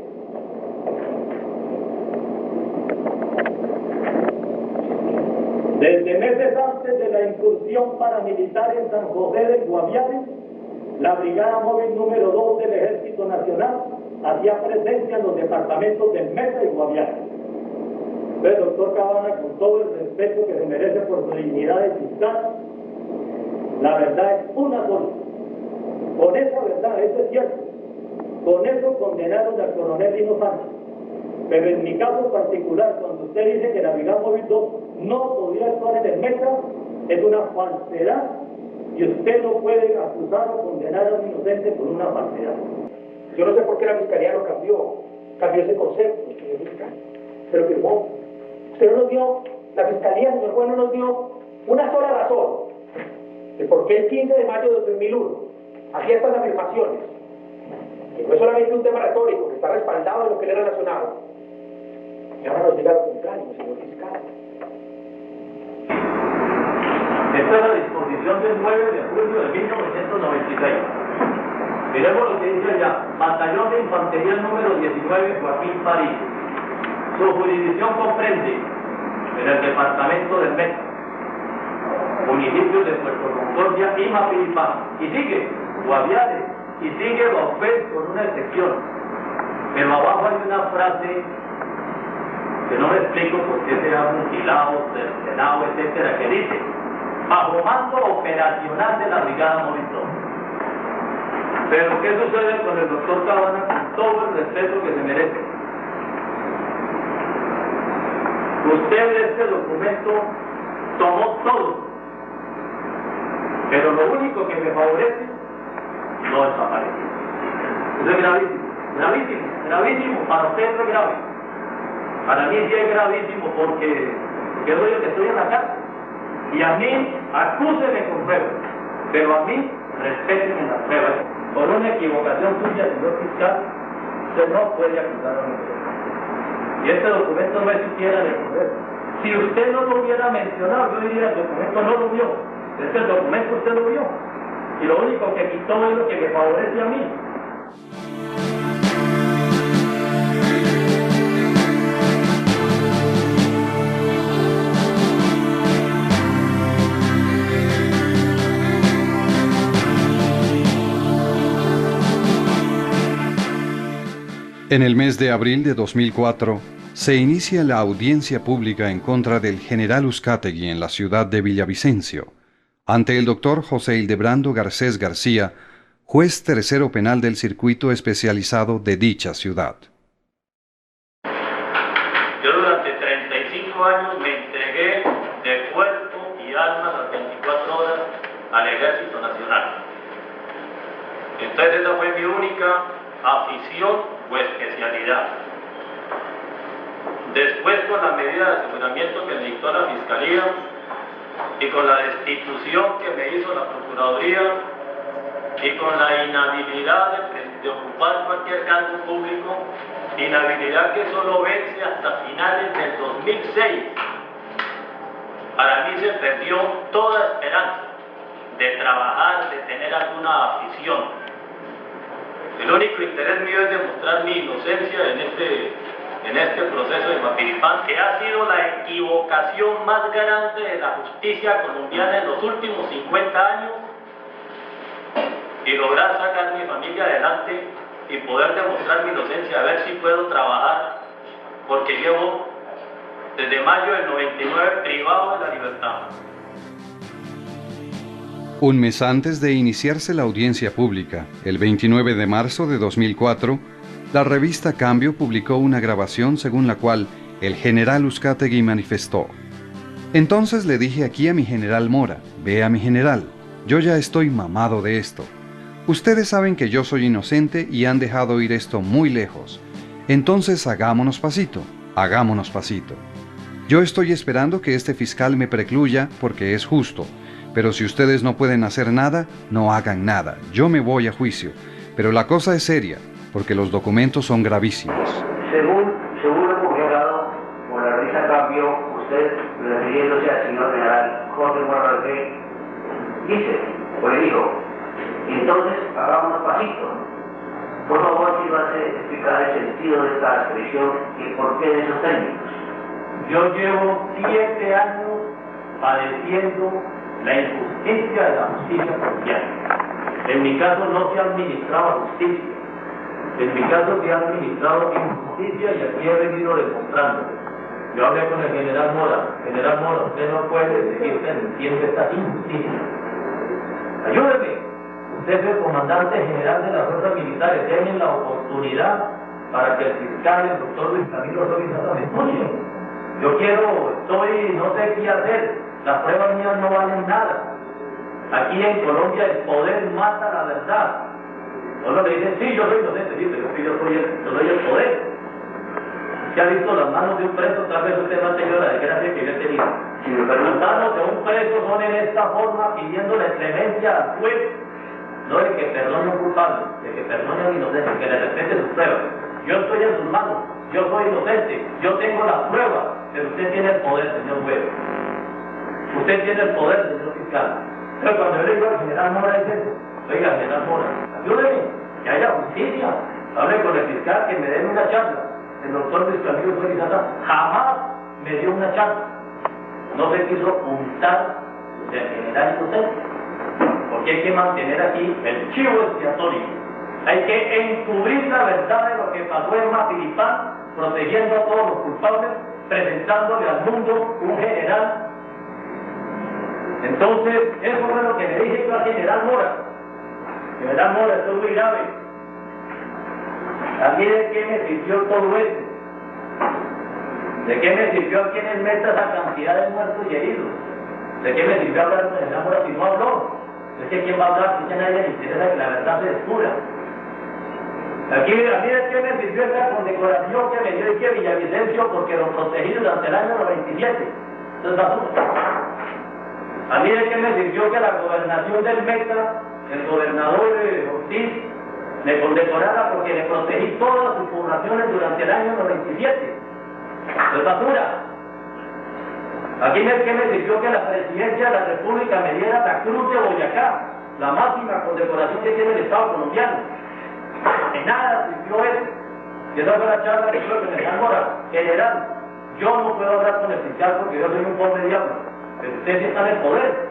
Desde meses antes de la incursión paramilitar en San José del Guaviare, la Brigada Móvil número 2 del Ejército Nacional hacía presencia en los departamentos del Meta y Guaviare. Entonces, doctor Cabana, con todo el respeto que se merece por su dignidad de fiscal, la verdad es una sola. Con esa verdad, eso es cierto, con eso condenaron al coronel Lino Sánchez. Pero en mi caso particular, cuando usted dice que la Brigada Móvil 2 no podía actuar en el Meta, es una falsedad y usted no puede acusar o condenar a un inocente por una falsedad. Yo no sé por qué la Fiscalía lo cambió ese concepto, señor fiscal. Se lo firmó. Usted no nos dio, la Fiscalía, señor juez, no nos dio una sola razón de por qué el 15 de mayo de 2001 hacía estas afirmaciones. Y no es solamente un tema retórico, que está respaldado en lo que le he relacionado. Y ahora nos diga lo contrario, señor fiscal. Esta es la disposición del 9 de julio de 1996. Miremos lo que dice allá. Batallón de Infantería número 19, Joaquín París. Su jurisdicción comprende en el departamento del Meta, municipios de Puerto Concordia y Mapiripán. Y sigue Guaviare, y sigue Baupé con una excepción. Pero abajo hay una frase que no me explico por qué se ha mutilado, cercenado, etcétera, que dice: bajo mando operacional de la Brigada Móvil 2. Pero ¿qué sucede con el doctor Cabana, con todo el respeto que se merece? Usted de este documento tomó todo, pero lo único que me favorece no desaparece. Eso es gravísimo, gravísimo, gravísimo. Para usted es grave. Para mí sí es gravísimo porque yo soy el que estoy en la cárcel. Y a mí, acúsenme con pruebas, pero a mí, respétenme las pruebas. Por una equivocación suya, señor fiscal, usted no puede acusar a un juez. Y este documento no es siquiera de poder. Si usted no lo hubiera mencionado, yo diría: el documento no lo vio. Es que el documento usted lo vio. Y lo único que quitó es lo que me favorece a mí. En el mes de abril de 2004, se inicia la audiencia pública en contra del general Uzcategui en la ciudad de Villavicencio, ante el doctor José Hildebrando Garcés García, juez tercero penal del circuito especializado de dicha ciudad. Yo durante 35 años me entregué de cuerpo y alma las 24 horas al Ejército Nacional. Entonces esa fue mi única afición o especialidad. Después, con la medida de aseguramiento que me dictó la Fiscalía y con la destitución que me hizo la Procuraduría y con la inhabilidad de ocupar cualquier cargo público, inhabilidad que solo vence hasta finales del 2006, para mí se perdió toda esperanza de trabajar, de tener alguna afición. El único interés mío es demostrar mi inocencia en este proceso de Mapiripán, que ha sido la equivocación más grande de la justicia colombiana en los últimos 50 años, y lograr sacar a mi familia adelante y poder demostrar mi inocencia, a ver si puedo trabajar, porque llevo desde mayo del 99 privado de la libertad. Un mes antes de iniciarse la audiencia pública, el 29 de marzo de 2004, la revista Cambio publicó una grabación según la cual el general Uzcategui manifestó: entonces le dije aquí a mi general Mora, vea mi general, yo ya estoy mamado de esto. Ustedes saben que yo soy inocente y han dejado ir esto muy lejos. Entonces hagámonos pasito, hagámonos pasito. Yo estoy esperando que este fiscal me precluya porque es justo. Pero si ustedes no pueden hacer nada, no hagan nada. Yo me voy a juicio. Pero la cosa es seria, porque los documentos son gravísimos. Según lo publicado por la revista Cambio, usted, refiriéndose al señor general Jorge Mora Rodríguez, dice, o le dijo, entonces hagámonos pasito. Por favor, si va a explicar el sentido de esta expresión y por qué de esos términos. Yo llevo 7 años padeciendo la injusticia de la justicia colombiana. En mi caso no se ha administrado justicia. En mi caso se ha administrado injusticia y aquí he venido demostrando. Yo hablé con el general Mora. General Mora, usted no puede seguir permitiendo esta injusticia. Ayúdeme. Usted es el comandante general de las fuerzas militares. Denme la oportunidad para que el fiscal, el doctor Luis Camilo Rodríguez, me escuche. Yo no sé qué hacer. Las pruebas mías no valen nada. Aquí en Colombia el poder mata la verdad. Solo le dicen, sí, yo soy inocente, sí, pero yo soy el poder. ¿Se ha visto las manos de un preso? Tal vez usted no ha tenido la desgracia que yo he tenido. Las manos de un preso son en esta forma pidiendo la clemencia al juez. No de que perdone a un culpable, de que perdone a un inocente, que le respete sus pruebas. Yo estoy en sus manos, yo soy inocente, yo tengo las pruebas, pero usted tiene el poder, señor juez. Usted tiene el poder, señor fiscal. Pero cuando yo le digo al general Mora, dice, oiga, general Mora, ayúdeme, que haya justicia. Hable con el fiscal, que me den una charla. El doctor Luis Camilo Rodríguez jamás me dio una charla. No se quiso untar del general inocente. Porque hay que mantener aquí el chivo expiatorio. Hay que encubrir la verdad de lo que pasó en Mapiripán, protegiendo a todos los culpables, presentándole al mundo un general. Entonces, eso fue lo que le dije yo al general Mora. General Mora, esto es muy grave. A mí de qué me sirvió todo esto. ¿De qué me sirvió aquí en el Meta esa cantidad de muertos y heridos? ¿De qué me sirvió hablar con el general Mora si no habló? Es que ¿quién va a hablar si a nadie le interesa que la verdad se descubra? Aquí, a mí de qué me sirvió esta condecoración que me dio aquí Villavicencio porque lo protegí durante el año 97. Entonces, a mí de qué me sirvió que la gobernación del Meta, el gobernador Ortiz, me condecorara porque le protegí todas sus poblaciones durante el año 97. Es basura. Aquí de qué me sirvió que la presidencia de la República me diera la Cruz de Boyacá, la máxima condecoración que tiene el Estado colombiano. De nada sirvió eso. Y esa fue la charla que tuve con el general Mora. General, yo no puedo hablar con el fiscal porque yo soy un pobre diablo. Pero usted sí está en el poder.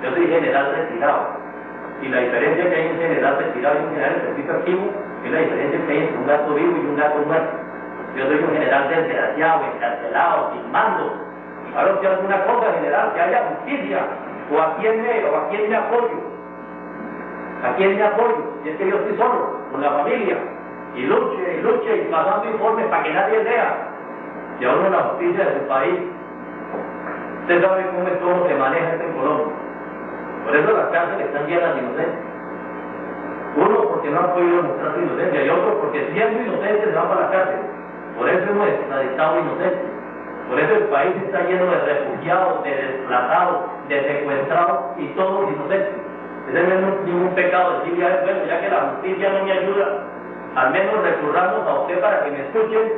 Yo soy general retirado. Y la diferencia que hay en general retirado y un general en servicio activo es la diferencia que hay entre un gato vivo y un gato muerto. Yo soy un general desgraciado, encarcelado, sin mando. Ahora usted alguna cosa, general, que haya justicia. O a quién me apoyo. ¿A quién me apoyo? Y es que yo estoy solo, con la familia. Y luche, y pasando informes para que nadie lea. Y ahora la justicia de su país. Usted sabe cómo se maneja esto en Colombia. Por eso las cárceles están llenas de inocentes. Uno porque no han podido mostrar su inocencia y otro porque siendo inocentes se van para la cárcel. Por eso hemos extraditado inocentes. Por eso el país está lleno de refugiados, de desplazados, de secuestrados y todos inocentes. Ese no es ningún pecado decir, bueno, ya que la justicia no me ayuda, al menos recurramos a usted para que me escuchen.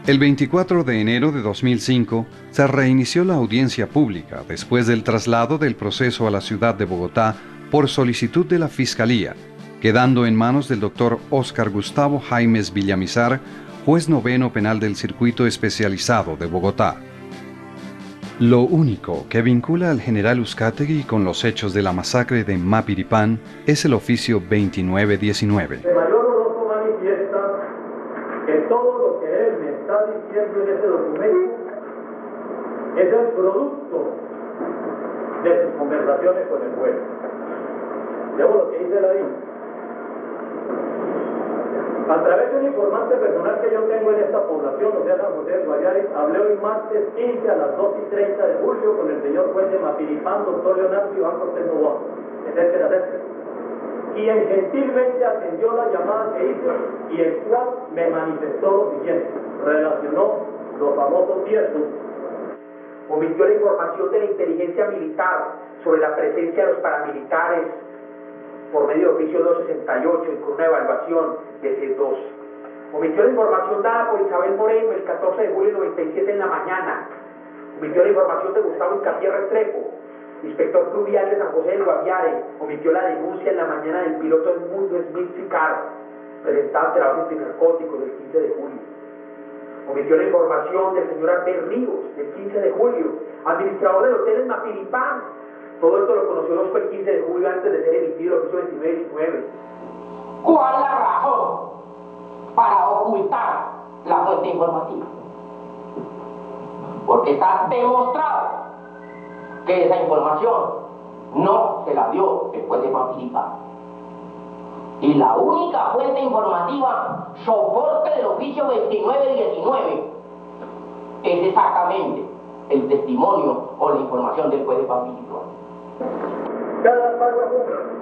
El 24 de enero de 2005 se reinició la audiencia pública después del traslado del proceso a la ciudad de Bogotá por solicitud de la Fiscalía, quedando en manos del doctor Óscar Gustavo Jaimes Villamizar, juez noveno penal del Circuito Especializado de Bogotá. Lo único que vincula al general Uzcategui con los hechos de la masacre de Mapiripán es el oficio 2919. El mayor Orozco manifiesta que todo lo que él me está diciendo en ese documento es el producto de sus conversaciones con el juez. Luego lo que dice la DIN. A través de un informante personal que yo tengo en esta población, o sea, San José del Guayare, hablé hoy martes 15 a las 2:30 de julio con el señor juez de Mapiripán, doctor Leonardo Iván Cortés Novoa, etcétera, quien gentilmente atendió la llamada que hice y el cual me manifestó lo siguiente, relacionó los famosos 10 puntos. Omitió la información de la inteligencia militar sobre la presencia de los paramilitares por medio de oficio 268 y con una evaluación de C2. Omitió la información dada por Isabel Moreno el 14 de julio del 97 en la mañana. Omitió la información de Gustavo Incapié Restrepo, inspector fluvial de San José del Guaviare. Omitió la denuncia en la mañana del piloto del Mundo Smith Sicaro, presentado ante la orden de narcóticos del 15 de julio. Omitió la información del señor Albert Ríos del 15 de julio, administrador del hotel en Mapiripán. Todo esto lo conoció los el 15 de julio antes de ser emitido el oficio 2919. ¿Cuál es la razón para ocultar la fuente informativa? Porque está demostrado que esa información no se la dio el juez de Mapiripán. Y la única fuente informativa, soporte del oficio 2919, es exactamente el testimonio o la información del juez de Mapiripán. Cada párrafo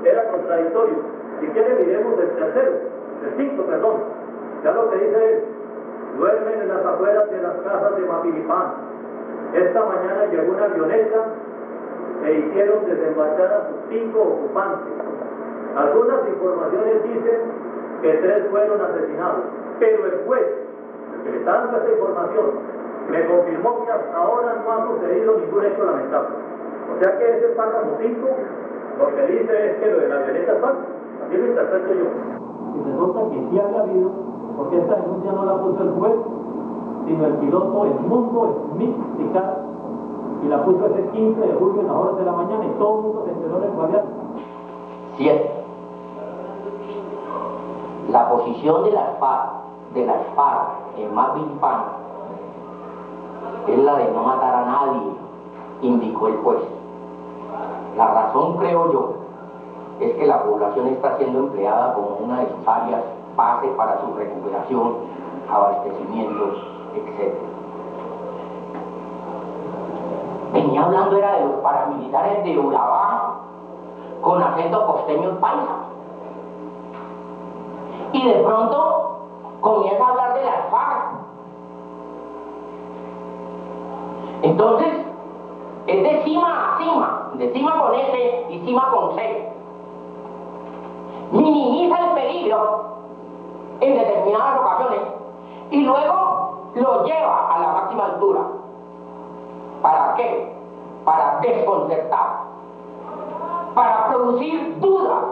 era contradictorio. Si quieren miremos el tercero, el quinto, perdón. Ya lo que dice él, duermen en las afueras de las casas de Mapiripán. Esta mañana llegó una avioneta e hicieron desembarcar a sus 5 ocupantes. Algunas informaciones dicen que 3 fueron asesinados, pero el juez, el que le está dando esta información, me confirmó que hasta ahora no ha sucedido ningún hecho lamentable. O sea que ese párrafo 5 lo que dice es que lo de la avioneta es falso. Así lo interpreto yo. Y resulta que sí había habido, porque esta denuncia no la puso el juez, sino el piloto Edmundo Smith Sicaro, y la puso ese 15 de julio en las horas de la mañana y todo el mundo se enteró del Guaviare. 7. La posición de las FARC en Mapiripán es la de no matar a nadie, indicó el juez. La razón, creo yo, es que la población está siendo empleada como una de sus áreas base para su recuperación, abastecimientos, etc. Venía hablando era de los paramilitares de Urabá con acento costeño paisa. Y de pronto comienza a hablar de las FARC. Entonces, es de cima a cima, de cima con S y cima con C. Minimiza el peligro en determinadas ocasiones y luego lo lleva a la máxima altura. ¿Para qué? Para desconcertar, para producir dudas,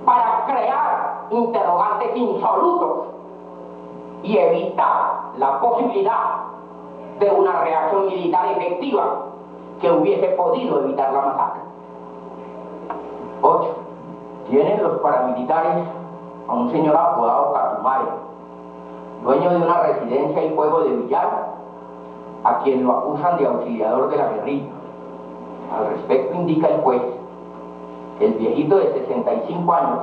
para crear interrogantes insolutos y evitar la posibilidad de una reacción militar efectiva que hubiese podido evitar la masacre. 8. Tienen los paramilitares a un señor apodado Catumare, dueño de una residencia y juego de billar, a quien lo acusan de auxiliador de la guerrilla. Al respecto indica el juez que el viejito de 65 años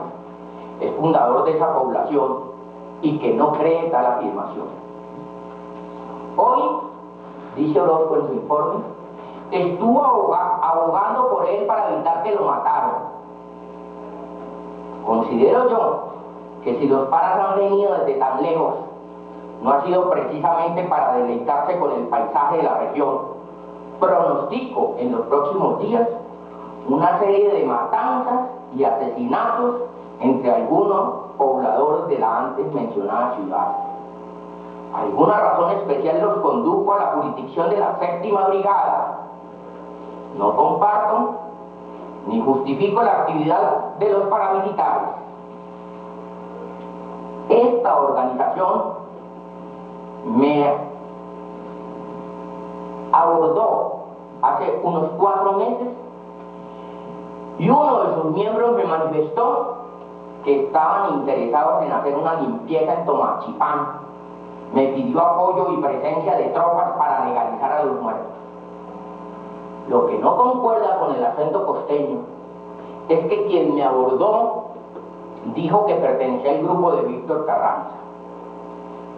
es fundador de esa población y que no cree tal afirmación. Hoy, dice Orozco en su informe, estuvo abogando por él para evitar que lo mataran. Considero yo que si los paras han venido desde tan lejos, no ha sido precisamente para deleitarse con el paisaje de la región. Pronostico en los próximos días una serie de matanzas y asesinatos entre algunos pobladores de la antes mencionada ciudad. alguna razón especial los condujo a la jurisdicción de la 7ª Brigada. No comparto ni justifico la actividad de los paramilitares. Esta organización me abordó hace unos 4 meses y uno de sus miembros me manifestó que estaban interesados en hacer una limpieza en Tomachipán. Me pidió apoyo y presencia de tropas para legalizar a los muertos. Lo que no concuerda con el acento costeño es que quien me abordó dijo que pertenecía al grupo de Víctor Carranza.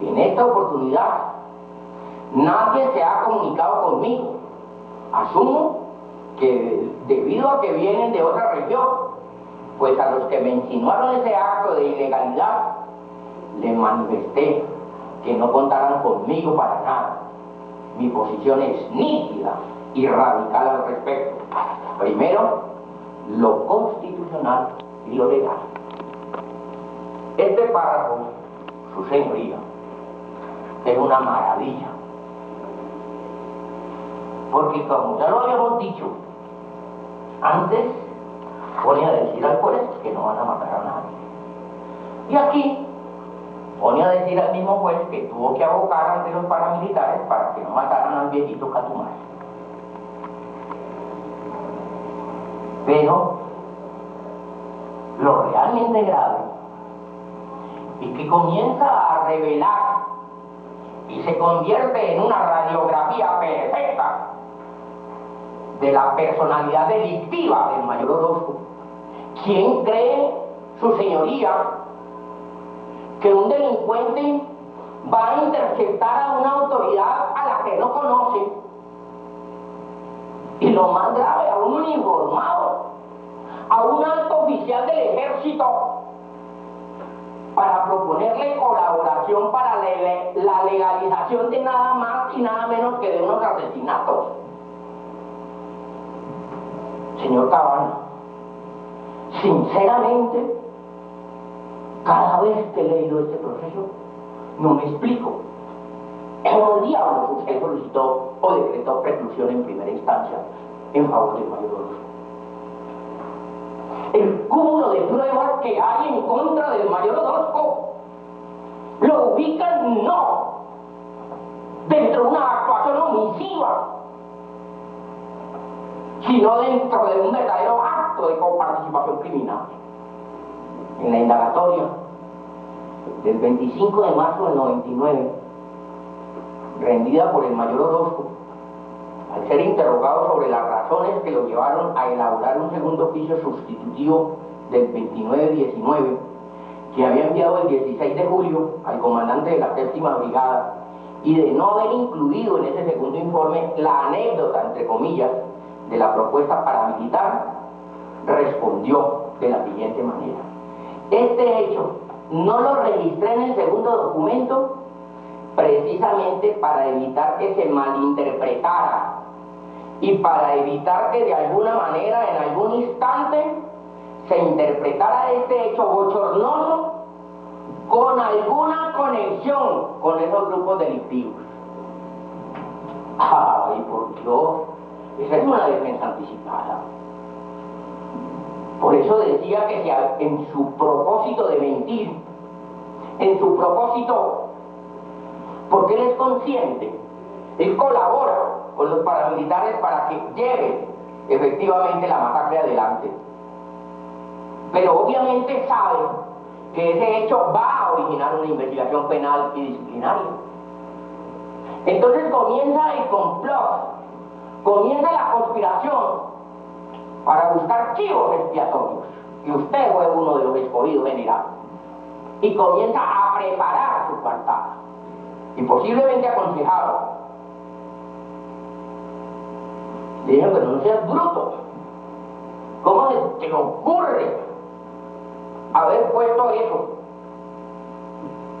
En esta oportunidad nadie se ha comunicado conmigo. Asumo que debido a que vienen de otra región, pues a los que me insinuaron ese acto de ilegalidad, les manifesté que no contaran conmigo para nada. Mi posición es nítida y radical al respecto. Primero, lo constitucional y lo legal. Este párrafo, su señoría, es una maravilla. Porque como ya lo habíamos dicho, antes pone a decir al juez que no van a matar a nadie. Y aquí pone a decir al mismo juez que tuvo que abocar ante los paramilitares para que no mataran al viejito Catumay. Pero lo realmente grave es que comienza a revelar y se convierte en una radiografía perfecta de la personalidad delictiva del mayor Orozco. ¿Quién cree, su señoría, que un delincuente va a interceptar a una autoridad a la que no conoce? Y lo más grave, a un uniformado, a un alto oficial del ejército, para proponerle colaboración para la legalización de nada más y nada menos que de unos asesinatos. Señor Cabana, sinceramente, cada vez que he leído este proceso, no me explico cómo diablos usted solicitó o decretó preclusión en primera instancia en favor del mayor Orozco. El cúmulo de pruebas que hay en contra del mayor Orozco lo ubican no dentro de una actuación omisiva, sino dentro de un verdadero acto de coparticipación criminal. En la indagatoria del 25 de marzo del 99, rendida por el mayor Orozco, al ser interrogado sobre las razones que lo llevaron a elaborar un segundo oficio sustitutivo del 29-19, que había enviado el 16 de julio al comandante de la 7ª Brigada, y de no haber incluido en ese segundo informe la anécdota, entre comillas, de la propuesta paramilitar, respondió de la siguiente manera: este hecho no lo registré en el segundo documento precisamente para evitar que se malinterpretara y para evitar que de alguna manera, en algún instante, se interpretara este hecho bochornoso con alguna conexión con esos grupos delictivos. ¡Ay, por Dios! Esa es una defensa anticipada. Por eso decía que si en su propósito de mentir, en su propósito, porque él es consciente, él colabora con los paramilitares para que lleven efectivamente la masacre adelante. Pero obviamente sabe que ese hecho va a originar una investigación penal y disciplinaria. Entonces comienza el complot, comienza la conspiración para buscar chivos expiatorios. Y usted fue uno de los escogidos, general. Y comienza a preparar su coartada. Y posiblemente aconsejado. Le dije, pero no seas bruto. ¿Cómo se te ocurre haber puesto eso?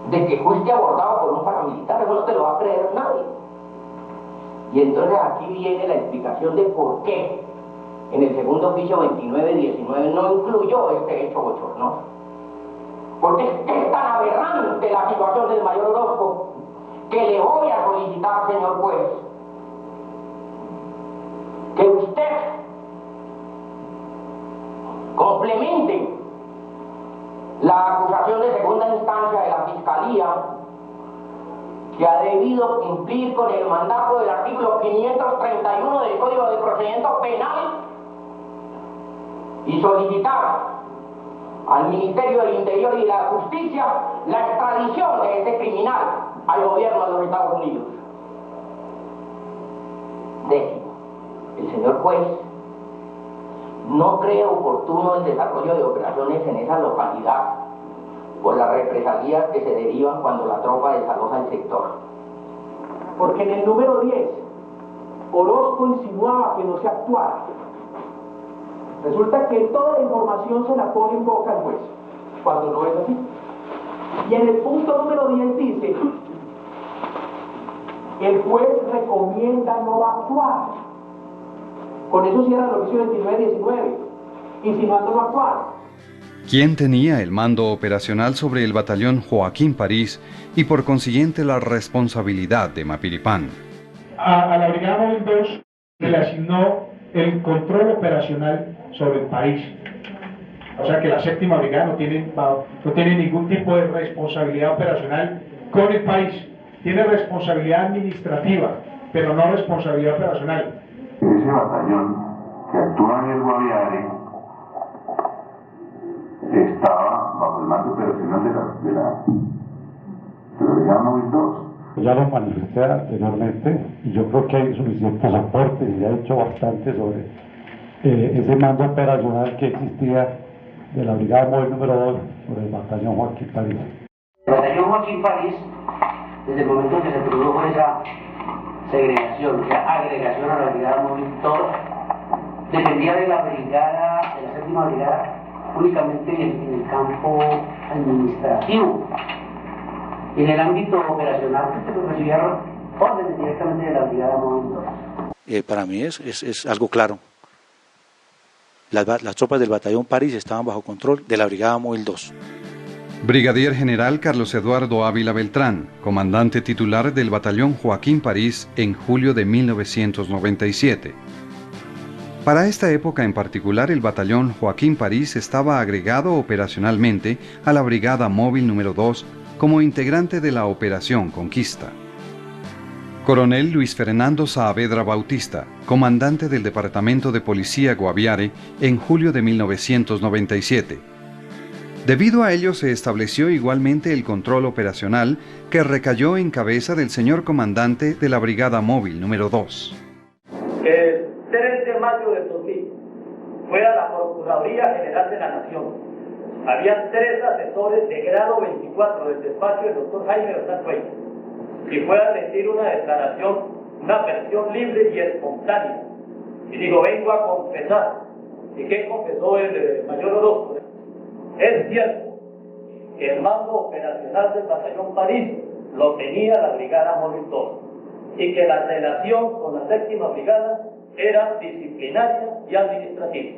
De que fuiste abordado por un paramilitar, eso no te lo va a creer nadie. Y entonces aquí viene la explicación de por qué en el segundo oficio 29-19 no incluyó este hecho bochornoso. Porque es tan aberrante la situación del mayor Orozco que le voy a solicitar, señor juez, que usted complemente la acusación de segunda instancia de la Fiscalía, que ha debido cumplir con el mandato del artículo 531 del Código de Procedimiento Penal, y solicitar al Ministerio del Interior y de la Justicia la extradición de este criminal al gobierno de los Estados Unidos. Décimo, el señor juez no cree oportuno el desarrollo de operaciones en esa localidad por las represalias que se derivan cuando la tropa desaloja el sector. Porque en el número 10, Orozco insinuaba que no se actuara. Resulta que toda la información se la pone en boca al juez, cuando no es así. Y en el punto número 10 dice, el juez recomienda no actuar. Con eso cierra el oficio 29-19, insinuando no actuar. ¿Quién tenía el mando operacional sobre el batallón Joaquín París y por consiguiente la responsabilidad de Mapiripán? A la Brigada Móvil 2 se le asignó el control operacional sobre el país. O sea que la séptima brigada no tiene ningún tipo de responsabilidad operacional con el país. Tiene responsabilidad administrativa, pero no responsabilidad operacional. Ese batallón que actúa en el Guaviare estaba bajo el mando operacional de la Brigada Móvil 2. Ya lo manifesté anteriormente y yo creo que hay suficientes aportes y ya he hecho bastante sobre ese mando operacional que existía de la Brigada Móvil número 2 por el batallón Joaquín París. El batallón Joaquín París, desde el momento en que se produjo esa segregación, esa agregación a la Brigada Móvil 2, dependía de la brigada, de la séptima brigada, únicamente en el campo administrativo. En el ámbito operacional, se recibieron órdenes directamente de la Brigada Móvil 2. Para mí es algo claro. Las tropas del batallón París estaban bajo control de la Brigada Móvil 2. Brigadier General Carlos Eduardo Ávila Beltrán, comandante titular del batallón Joaquín París en julio de 1997. Para esta época en particular, el batallón Joaquín París estaba agregado operacionalmente a la Brigada Móvil número 2 como integrante de la Operación Conquista. Coronel Luis Fernando Saavedra Bautista, comandante del Departamento de Policía Guaviare en julio de 1997. Debido a ello se estableció igualmente el control operacional que recayó en cabeza del señor comandante de la Brigada Móvil número 2. El 3 de mayo del 2000 fue a la Procuraduría General de la Nación. Habían 3 asesores de grado 24 del despacho del doctor Jaime Bernal Cuellar, y fue a rendir una declaración, una versión libre y espontánea. Y digo, vengo a confesar. ¿Y qué confesó el mayor Orozco? Es cierto que el mando operacional del batallón París lo tenía la Brigada Móvil 2 y que la relación con la séptima brigada era disciplinaria y administrativa.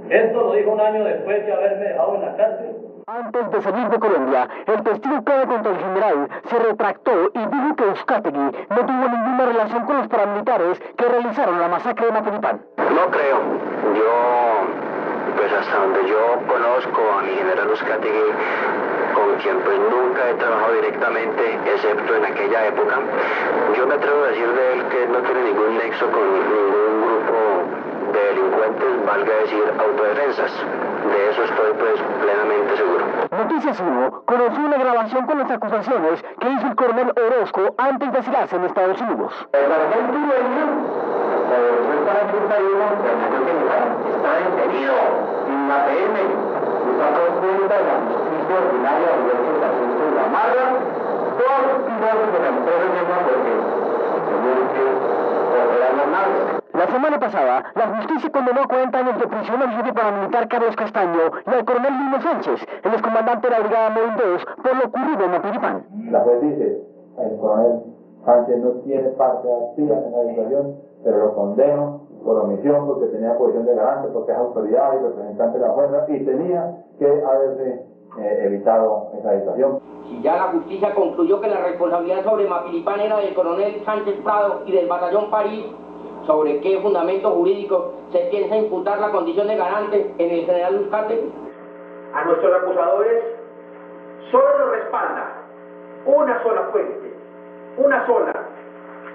Esto lo dijo un año después de haberme dejado en la cárcel. Antes de salir de Colombia, el testigo clave contra el general se retractó y dijo que Uzcategui no tuvo ninguna relación con los paramilitares que realizaron la masacre de Mapiripán. No creo. Pues hasta donde yo conozco a mi general Uzcategui, con quien pues nunca he trabajado directamente, excepto en aquella época, yo me atrevo a decir de él que no tiene ningún nexo con ningún grupo de delincuentes, valga decir autodefensas. De eso estoy pues plenamente seguro. Noticias 1 conoció una grabación con las acusaciones que hizo el coronel Orozco antes de asilarse en Estados Unidos. El coronel Tureño, está detenido en la PM. Está propuesta de la justicia ordinaria de diversos asuntos de la Marra. Todos los pilotos de la empresa llegan porque tenían que operar las naves. La semana pasada, la justicia condenó a 40 años de prisión al jefe paramilitar Carlos Castaño y al coronel Lino Sánchez, el excomandante de la Brigada Móvil 2, por lo ocurrido en Mapiripán. La juez dice, el coronel Sánchez no tiene parte activa en la situación, pero lo condeno por omisión porque tenía posición de garante, porque es autoridad y representante de la fuerza y tenía que haberse evitado esa situación. Si ya la justicia concluyó que la responsabilidad sobre Mapilipán era del coronel Sánchez Prado y del batallón París, ¿sobre qué fundamento jurídico se piensa imputar la condición de garante en el general Uzcategui? A nuestros acusadores solo nos respalda una sola fuente, una sola,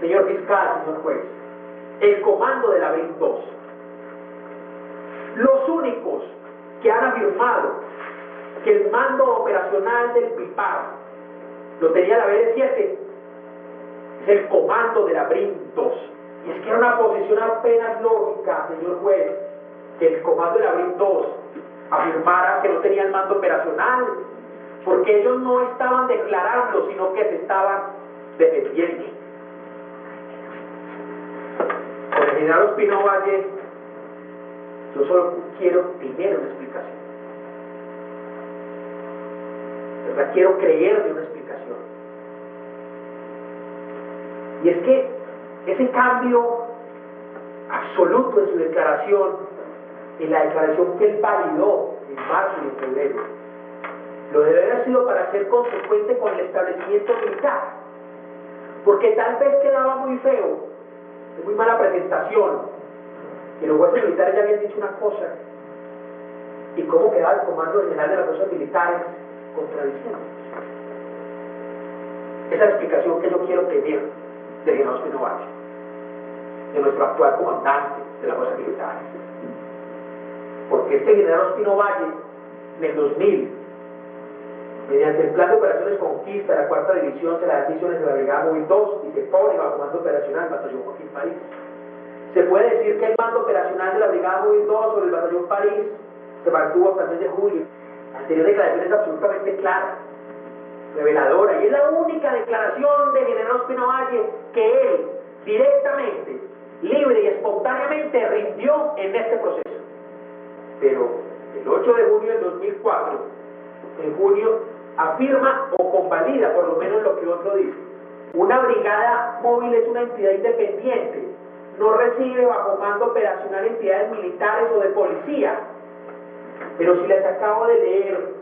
señor fiscal, señor juez, el comando del Abril 2. Los únicos que han afirmado que el mando operacional del PIPAR lo tenía la BD7 es el comando del Abril 2. Y es que era una posición apenas lógica, señor juez, que el comando del Abril 2 afirmara que no tenía el mando operacional, porque ellos no estaban declarando, sino que se estaban defendiendo. Con el general Ospino Valle, yo solo quiero primero una explicación. De verdad, quiero creerle una explicación. Y es que ese cambio absoluto en su declaración, en la declaración que él validó en marzo y en febrero, lo debe haber sido para ser consecuente con el establecimiento militar, porque tal vez quedaba muy feo, de muy mala presentación, que los jueces militares ya habían dicho una cosa, y cómo quedaba el comando general de las fuerzas militares contradiciendo. Esa es la explicación que yo quiero tener del general Ospino Valle, de nuestro actual comandante de las fuerzas militares. Porque este general Ospino Valle, en el 2000, mediante el plan de operaciones Conquista, la 4ª división se le da misiones de la Brigada Móvil 2 y se pone bajo mando operacional Batallón Joaquín París. Se puede decir que el mando operacional de la Brigada Móvil 2 sobre el Batallón París se mantuvo hasta el mes de julio. La anterior declaración es absolutamente clara, reveladora, y es la única declaración de general Ospino Valle que él directamente, libre y espontáneamente rindió en este proceso. Pero el 8 de junio del 2004, en junio, afirma o convalida, por lo menos lo que otro dice: una brigada móvil es una entidad independiente, no recibe bajo mando operacional entidades militares o de policía. Pero si les acabo de leer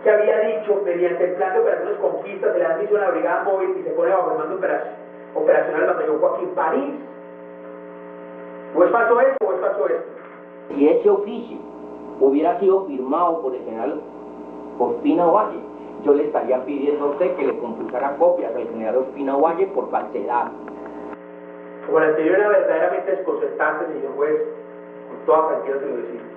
que había dicho, mediante el plan de operaciones Conquista se le da misión a la brigada móvil y se pone bajo el mando operacional el batallón Joaquín París. ¿O es falso esto o es falso esto? Si ese oficio hubiera sido firmado por el general Ospino Valle, yo le estaría pidiendo a usted que le computara copias al general Ospino Valle por falsedad. Como la anterior era verdaderamente desconcertante, señor juez, con toda franqueza se lo decimos.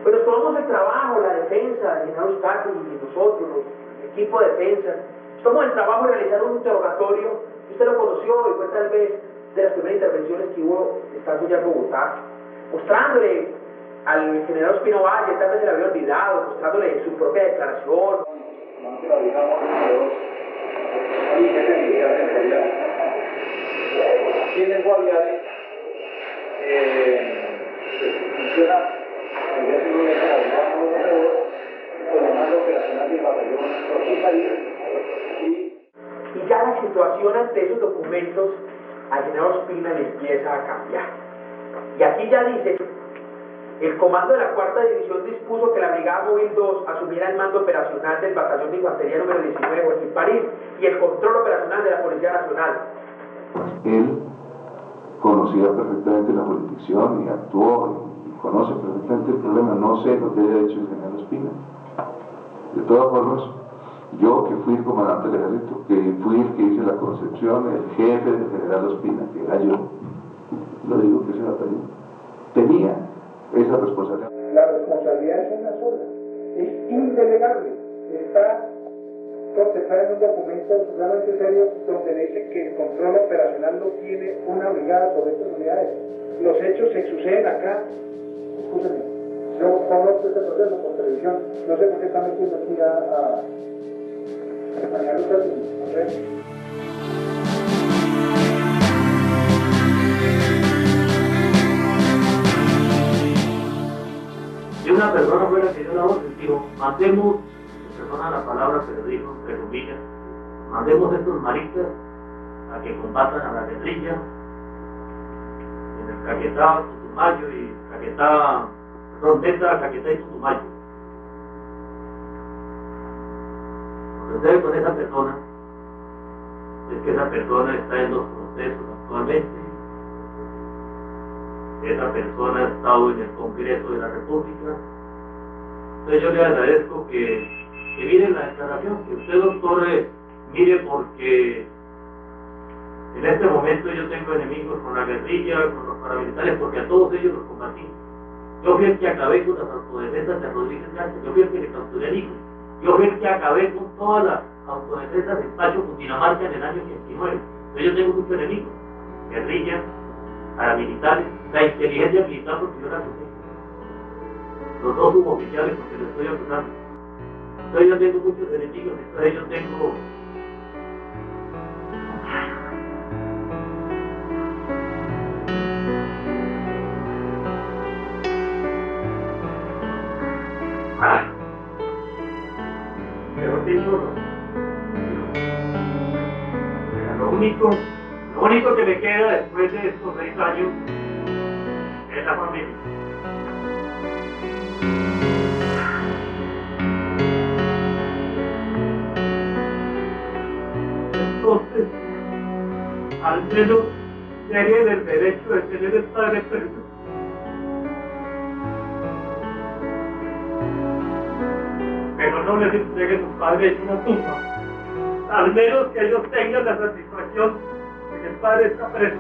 Pero tomamos el trabajo, la defensa, el general Uzcategui y nosotros, el equipo de defensa, tomamos el trabajo de realizar un interrogatorio, usted lo conoció y fue tal vez de las primeras intervenciones que hubo estando ya en Bogotá, mostrándole al general Ospino Valle, tal vez se le había olvidado, mostrándole su propia declaración. Aquí en el Guaviare funciona con el mando operacional del batallón Joaquín París. Y ya la situación ante esos documentos al general Ospina le empieza a cambiar. Y aquí ya dice: el comando de la 4ª división dispuso que la Brigada Móvil 2 asumiera el mando operacional del batallón de infantería número 19 de Joaquín París y el control operacional de la Policía Nacional. Él conocía perfectamente la jurisdicción y actuó y conoce perfectamente el problema. No sé lo que haya hecho el general Ospina. De todas formas, yo que fui el comandante del ejército, que fui el que hice la concepción, el jefe del general Ospina, que era yo, lo digo que se la tenía esa responsabilidad. La responsabilidad es una sola, es indelegable, está contemplada en un documento absolutamente serio donde dice que el control operacional no tiene una brigada sobre estas unidades. Los hechos se suceden acá. Escúchenme, yo conozco este proceso por televisión, no sé por qué están metiendo aquí a no sé. Si una persona fuera que dio la orden, dijo: mandemos, perdona la palabra pero dijo, pero humilla, mandemos a estos maricas a que combatan a la guerrilla en el Caquetá, Tutumayo y Caquetá, perdón, Meta, Caquetá y Tutumayo. sucede con esa persona es que esa persona está en los procesos actualmente. Esa persona ha estado en el Congreso de la República. Entonces yo le agradezco que mire la declaración, que usted, doctor, mire, porque en este momento yo tengo enemigos con la guerrilla, con los paramilitares, porque a todos ellos los combatí. Yo fui el que acabé con las autodefensas de Rodríguez Garza, yo fui el que le capturé al hijo, yo fui el que acabé con todas las autodefensas de Pacho Cundinamarca en el año 89. Entonces yo tengo muchos enemigos, guerrilla, paramilitares, la inteligencia militar, porque yo la acusé, los dos suboficiales, porque los estoy acusando. Entonces yo tengo muchos enemigos, entonces yo tengo... Pero dicho, lo único que me queda después de estos 6 años es la familia. Entonces, al menos tienen el derecho de tener el padre perdido. Pero no les entreguen a sus padres una tumba. Al menos que ellos tengan la satisfacción de que el padre está preso,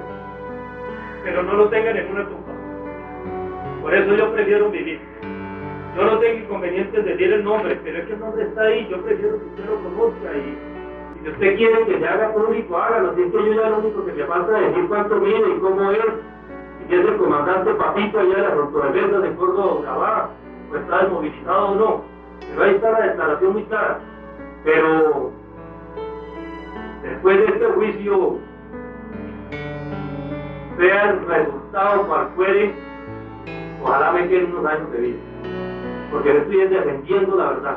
pero no lo tengan en una tumba. Por eso yo prefiero vivir. Yo no tengo inconveniente en decir el nombre, pero es que el nombre está ahí, yo prefiero que usted lo conozca y si usted quiere que se haga público, hágalo. Si es que yo ya lo único que me falta es decir cuánto mide y cómo es. Y si es el comandante Papito allá de las autodefensas de Córdoba, Urabá, o está desmovilizado o no. Pero ahí está la declaración muy clara. Pero después de este juicio, sea el resultado cual fuere, ojalá me queden unos años de vida. Porque yo estoy defendiendo la verdad.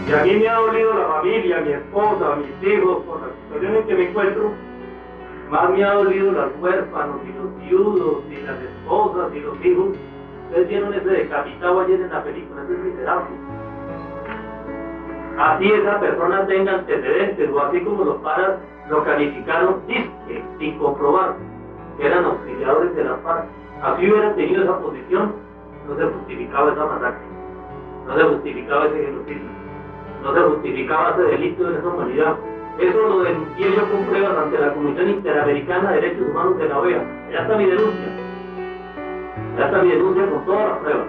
Y a mí me ha dolido la familia, mi esposa, mis hijos, por la situación en que me encuentro. Más me ha dolido los huérfanos y los viudos y las esposas y los hijos. Ustedes vieron ese decapitado ayer en la película, ese es miserable. Así esa persona tenga antecedentes, o así como los paras lo calificaron, sin comprobar que eran auxiliadores de la FARC. Así hubieran tenido esa posición, no se justificaba esa masacre, no se justificaba ese genocidio, no se justificaba ese delito de lesa humanidad. Eso lo denuncié yo con pruebas ante la Comisión Interamericana de Derechos Humanos de la OEA. Ya está mi denuncia. Ya está mi denuncia con todas las pruebas.